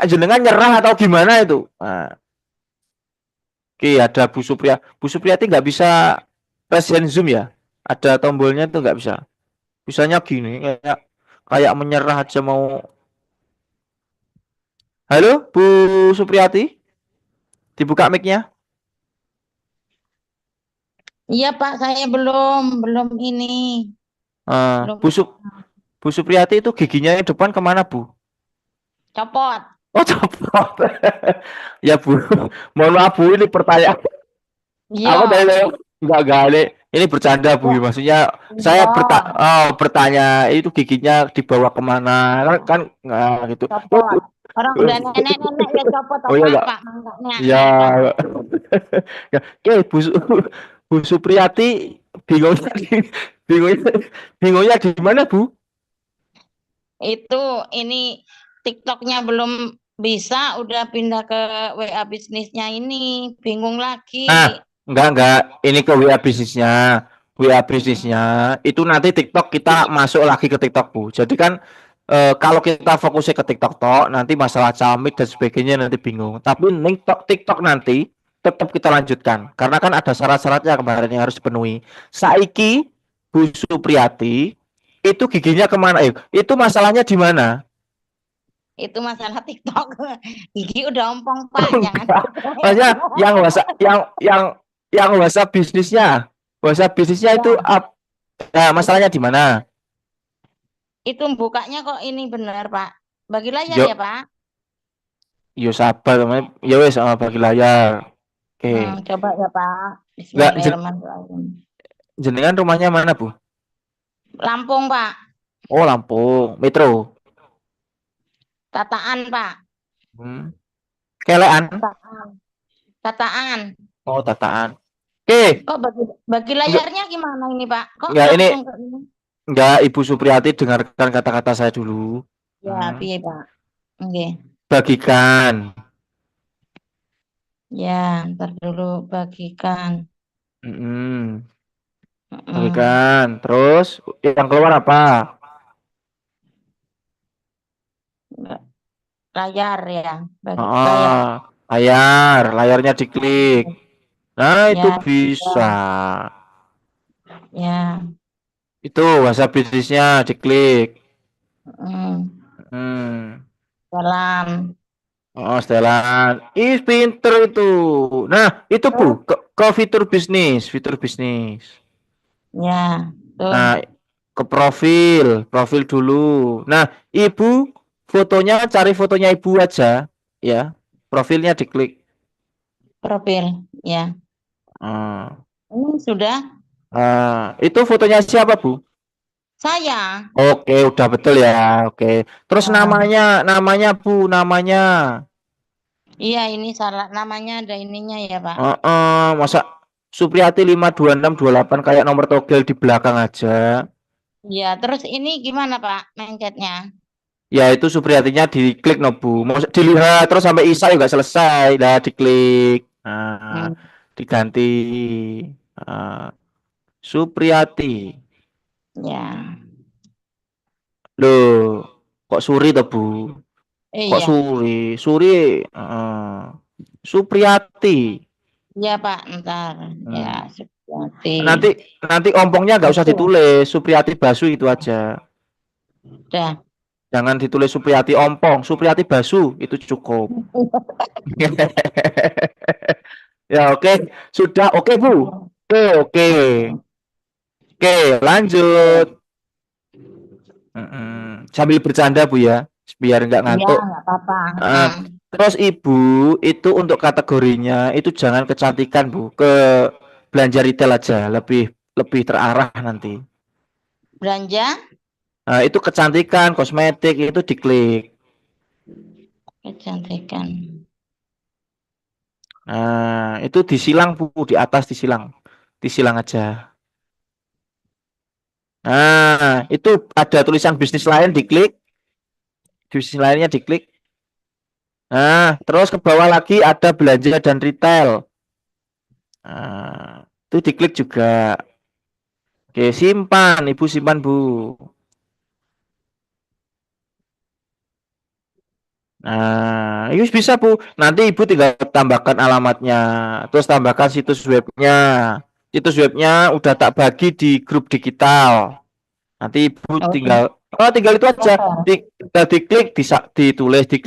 Jenengan nyerah atau gimana itu? Nah. Oke, ada Bu Supriya. Bu Supriyati nggak bisa resen zoom ya? Ada tombolnya itu nggak bisa. Bisanya gini, kayak menyerah aja mau. Halo, Bu Supriyati? Dibuka mic-nya? Iya Pak, saya belum ini. Bu Supriyati itu giginya yang depan kemana Bu? Copot. Oh copot. Ya Bu, mohon maaf Bu, ini pertanyaan. Iya. Enggak, ini bercanda Bu. Maksudnya saya bertanya itu giginya dibawa kemana kan gitu. Copot. Orang udah nenek-nenek ya copot apa mangkaknya. Ya. Oke, Bu Supriyati bingungnya di mana Bu? Itu ini TikToknya belum bisa, udah pindah ke WA bisnisnya ini, bingung lagi. Enggak, ini ke WA bisnisnya. Itu nanti TikTok kita masuk lagi ke TikTok Bu. Jadi kan kalau kita fokusnya ke TikTok nanti masalah calamit dan sebagainya nanti bingung. Tapi TikTok nanti tetap kita lanjutkan karena kan ada syarat-syaratnya kemarin yang harus dipenuhi. Saiki Bu Supriyati itu giginya kemana? Itu masalahnya di mana? Itu masalah TikTok. Gigi udah ompong, Pak. Jangan. Maksudnya yang WhatsApp bisnisnya. WhatsApp bisnisnya itu nah, masalahnya di mana? Itu bukanya kok ini benar, Pak. Bagi layar Yo, ya, Pak. yo sabar teman. Ya wes sama bagi layar. Oke. Coba ya, Pak. Enggak Bismillahirrahmanirrahim. jenengan rumahnya mana, Bu? Lampung, Pak. Oh, Lampung, Metro. Tataan, Pak. Kelean. Tataan. Oh, Tataan. Oke. Kok bagi layarnya gimana ini, Pak? Kok enggak ini langsung ke ini? enggak, Ibu Supriyati dengarkan kata-kata saya dulu. Ya, piye, Pak? Oke. Bagikan. Ya, ntar dulu bagikan. Bagikan. Terus yang keluar apa? Layar ya. Layar. Layarnya diklik. Nah, itu Ya, bisa. Ya. Itu WhatsApp bisnisnya diklik. Jalan. Oh, setelan. Ih, pinter itu. Nah, itu Bu, ke fitur bisnis, Ya, tuh. Nah, ke profil dulu. Nah, Ibu fotonya cari fotonya Ibu aja, ya. Profilnya diklik. Profil, ya. Ini sudah. Itu fotonya siapa, Bu? Saya. Oke, udah betul ya. Oke. Terus namanya Bu, namanya. Iya, ini salah. Namanya ada ininya ya, Pak. Masa Supriyati 52628 kayak nomor togel di belakang aja. Iya, terus ini gimana, Pak? Mencetnya? Ya, itu Supriyatinya diklik no, Bu. Mau dilihat terus sampai Isa juga selesai. Dah diklik. Nah, diganti Supriyati. Ya. Loh, kok Suri toh, Bu? Kok Iya. Suri Supriyati. Iya, Pak, ntar. Ya, Supriyati. Nanti ompongnya nggak usah ditulis, Supriyati Basu itu aja. Udah. Jangan ditulis Supriyati ompong, Supriyati Basu itu cukup. Ya, oke. Sudah oke, Bu. Oke. Oke, lanjut. Sambil bercanda, Bu, ya, biar nggak ngantuk. Iya, nggak apa-apa. Terus Ibu itu untuk kategorinya itu jangan kecantikan, Bu, ke belanja retail aja, lebih terarah nanti. Belanja? Nah, itu kecantikan, kosmetik itu diklik. Kecantikan. Nah, itu disilang, Bu, di atas disilang aja. Nah, itu ada tulisan bisnis lain, diklik. Bisnis lainnya diklik. Nah, terus ke bawah lagi ada belanja dan retail. Nah, itu diklik juga. Oke, simpan, Ibu simpan, Bu. Nah, ini bisa, Bu. Nanti Ibu tinggal tambahkan alamatnya, terus tambahkan situs webnya. Situs webnya udah tak bagi di grup digital. Nanti Ibu tinggal itu aja. Tinggal diklik,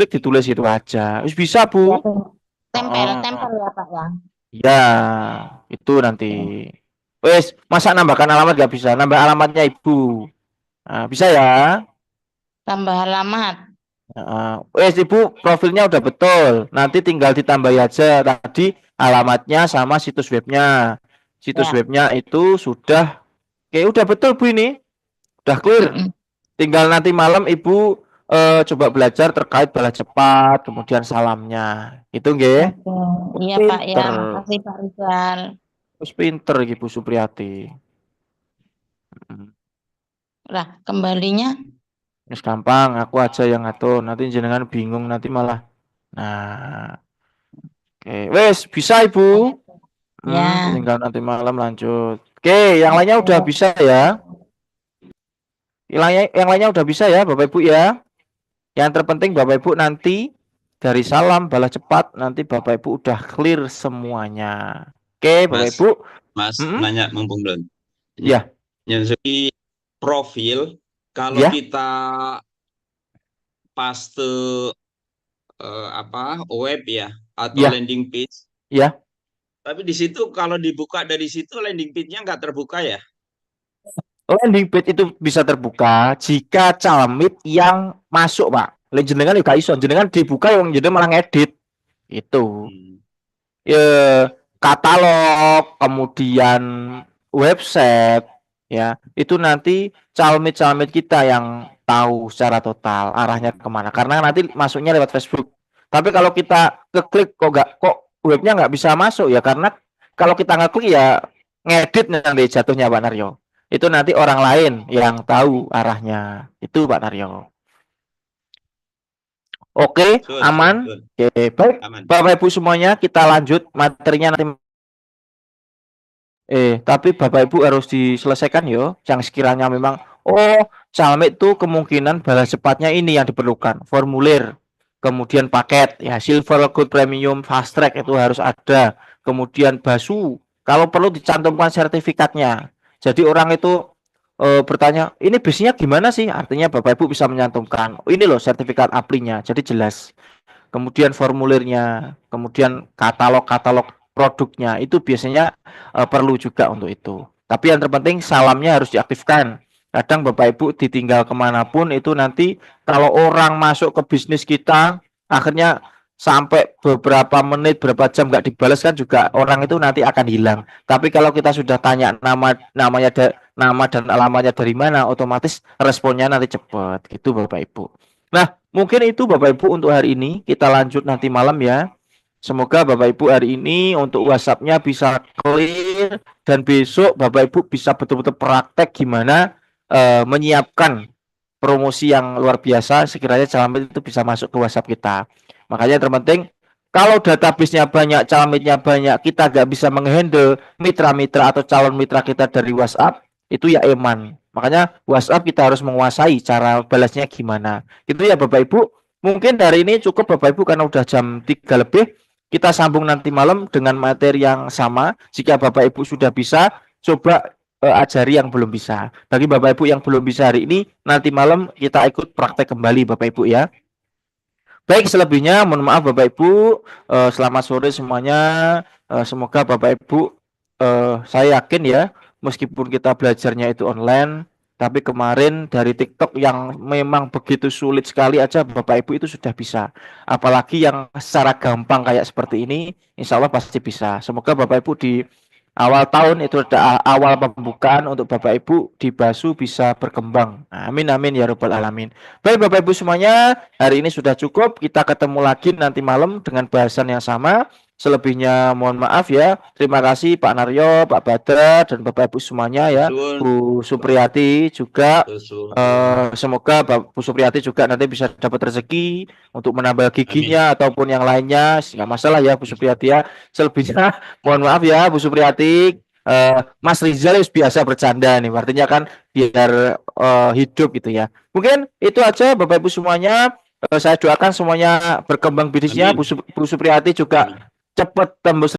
ditulis itu aja. Bisa, Bu. Tempel ya, Pak, ya. Ya, itu nanti. Wes, masa nambahkan alamat nggak bisa? Nambah alamatnya Ibu. Nah, bisa ya? Tambah alamat. Wes, Ibu profilnya udah betul. Nanti tinggal ditambah aja tadi alamatnya sama situs webnya. Situs webnya itu sudah, udah betul, Bu, ini. Udah clear. Tinggal nanti malam Ibu coba belajar terkait balas cepat, kemudian salamnya. Itu nggih. Iya, Pak, ya. Makasih, Pak Rizal. Terus pinter Ibu Supriyati. Lah, kembalinya? Wis gampang, aku aja yang ngatur. Nanti jenengan bingung nanti malah. Nah. Oke, wes bisa, Ibu. Ya. Tinggal nanti malam lanjut. Oke, yang lainnya udah bisa ya. Yang lainnya udah bisa ya, Bapak Ibu ya. Yang terpenting Bapak Ibu nanti dari salam balas cepat nanti Bapak Ibu udah clear semuanya. Oke, Bapak Ibu. Mas, nanya mumpung belum. Ya. Yang segi profil, kalau Ya. kita paste web ya atau Ya. landing page, Ya. tapi di situ kalau dibuka dari situ landing page-nya nggak terbuka ya? Landing page itu bisa terbuka jika calemit yang masuk, Pak. Lek jenengan juga iso, jenengan dibuka yang jadi malah ngedit. Itu. Ya, katalog, kemudian website, ya. Itu nanti calemit kita yang tahu secara total arahnya kemana. Karena nanti masuknya lewat Facebook. Tapi kalau kita keklik kok webnya nggak bisa masuk ya, karena kalau kita ngeklik ya ngedit nanti jatuhnya, Pak Naryo. Itu nanti orang lain yang tahu arahnya. Itu Pak Naryo. Oke, aman. Oke, baik. Aman. Bapak Ibu semuanya, kita lanjut materinya nanti. Tapi Bapak Ibu harus diselesaikan yo. Yang sekiranya memang caleg itu kemungkinan balas cepatnya ini yang diperlukan. Formulir, kemudian paket ya, silver, gold, premium, fast track itu harus ada. Kemudian BASU, kalau perlu dicantumkan sertifikatnya. Jadi orang itu bertanya, ini bisnya gimana sih? Artinya Bapak Ibu bisa menyantumkan, ini loh sertifikat aplinya, jadi jelas. Kemudian formulirnya, kemudian katalog produknya, itu biasanya perlu juga untuk itu. Tapi yang terpenting salamnya harus diaktifkan. Kadang Bapak Ibu ditinggal kemanapun itu nanti kalau orang masuk ke bisnis kita, akhirnya sampai beberapa menit, berapa jam nggak dibalas kan juga orang itu nanti akan hilang. Tapi kalau kita sudah tanya nama dan alamatnya dari mana, otomatis responnya nanti cepat gitu Bapak Ibu. Nah, mungkin itu Bapak Ibu untuk hari ini. Kita lanjut nanti malam ya. Semoga Bapak Ibu hari ini untuk WhatsApp-nya bisa clear dan besok Bapak Ibu bisa betul-betul praktek gimana menyiapkan promosi yang luar biasa sekiranya calamit itu bisa masuk ke WhatsApp kita. Makanya terpenting kalau database-nya banyak, calamnya banyak, kita nggak bisa menghandle mitra-mitra atau calon mitra kita dari WhatsApp, itu ya eman. Makanya WhatsApp kita harus menguasai cara balasnya gimana. Itu ya Bapak Ibu. Mungkin hari ini cukup Bapak Ibu karena udah jam 3 lebih. Kita sambung nanti malam dengan materi yang sama. Jika Bapak Ibu sudah bisa, coba ajari yang belum bisa. Bagi Bapak Ibu yang belum bisa hari ini, nanti malam kita ikut praktek kembali Bapak Ibu ya. Baik, selebihnya mohon maaf Bapak Ibu. Selamat sore semuanya. Semoga Bapak Ibu, saya yakin ya, meskipun kita belajarnya itu online, tapi kemarin dari TikTok yang memang begitu sulit sekali aja Bapak Ibu itu sudah bisa. Apalagi yang secara gampang kayak seperti ini, insya Allah pasti bisa. Semoga Bapak Ibu di awal tahun itu ada awal pembukaan untuk Bapak Ibu di BASU bisa berkembang. Amin amin ya rabbal alamin. Baik Bapak Ibu semuanya, hari ini sudah cukup. Kita ketemu lagi nanti malam dengan bahasan yang sama. Selebihnya mohon maaf ya. Terima kasih Pak Naryo, Pak Badra dan Bapak Ibu semuanya ya. Bu Supriyati juga. Semoga Bu Supriyati juga nanti bisa dapat rezeki untuk menambah giginya ataupun yang lainnya. Nggak masalah ya Bu Supriyati ya. Selebihnya mohon maaf ya Bu Supriyati. Mas Rizal biasa bercanda nih, artinya kan biar hidup gitu ya. Mungkin itu aja Bapak Ibu semuanya. Saya doakan semuanya berkembang bisnisnya. Bu Supriyati juga cepat tembus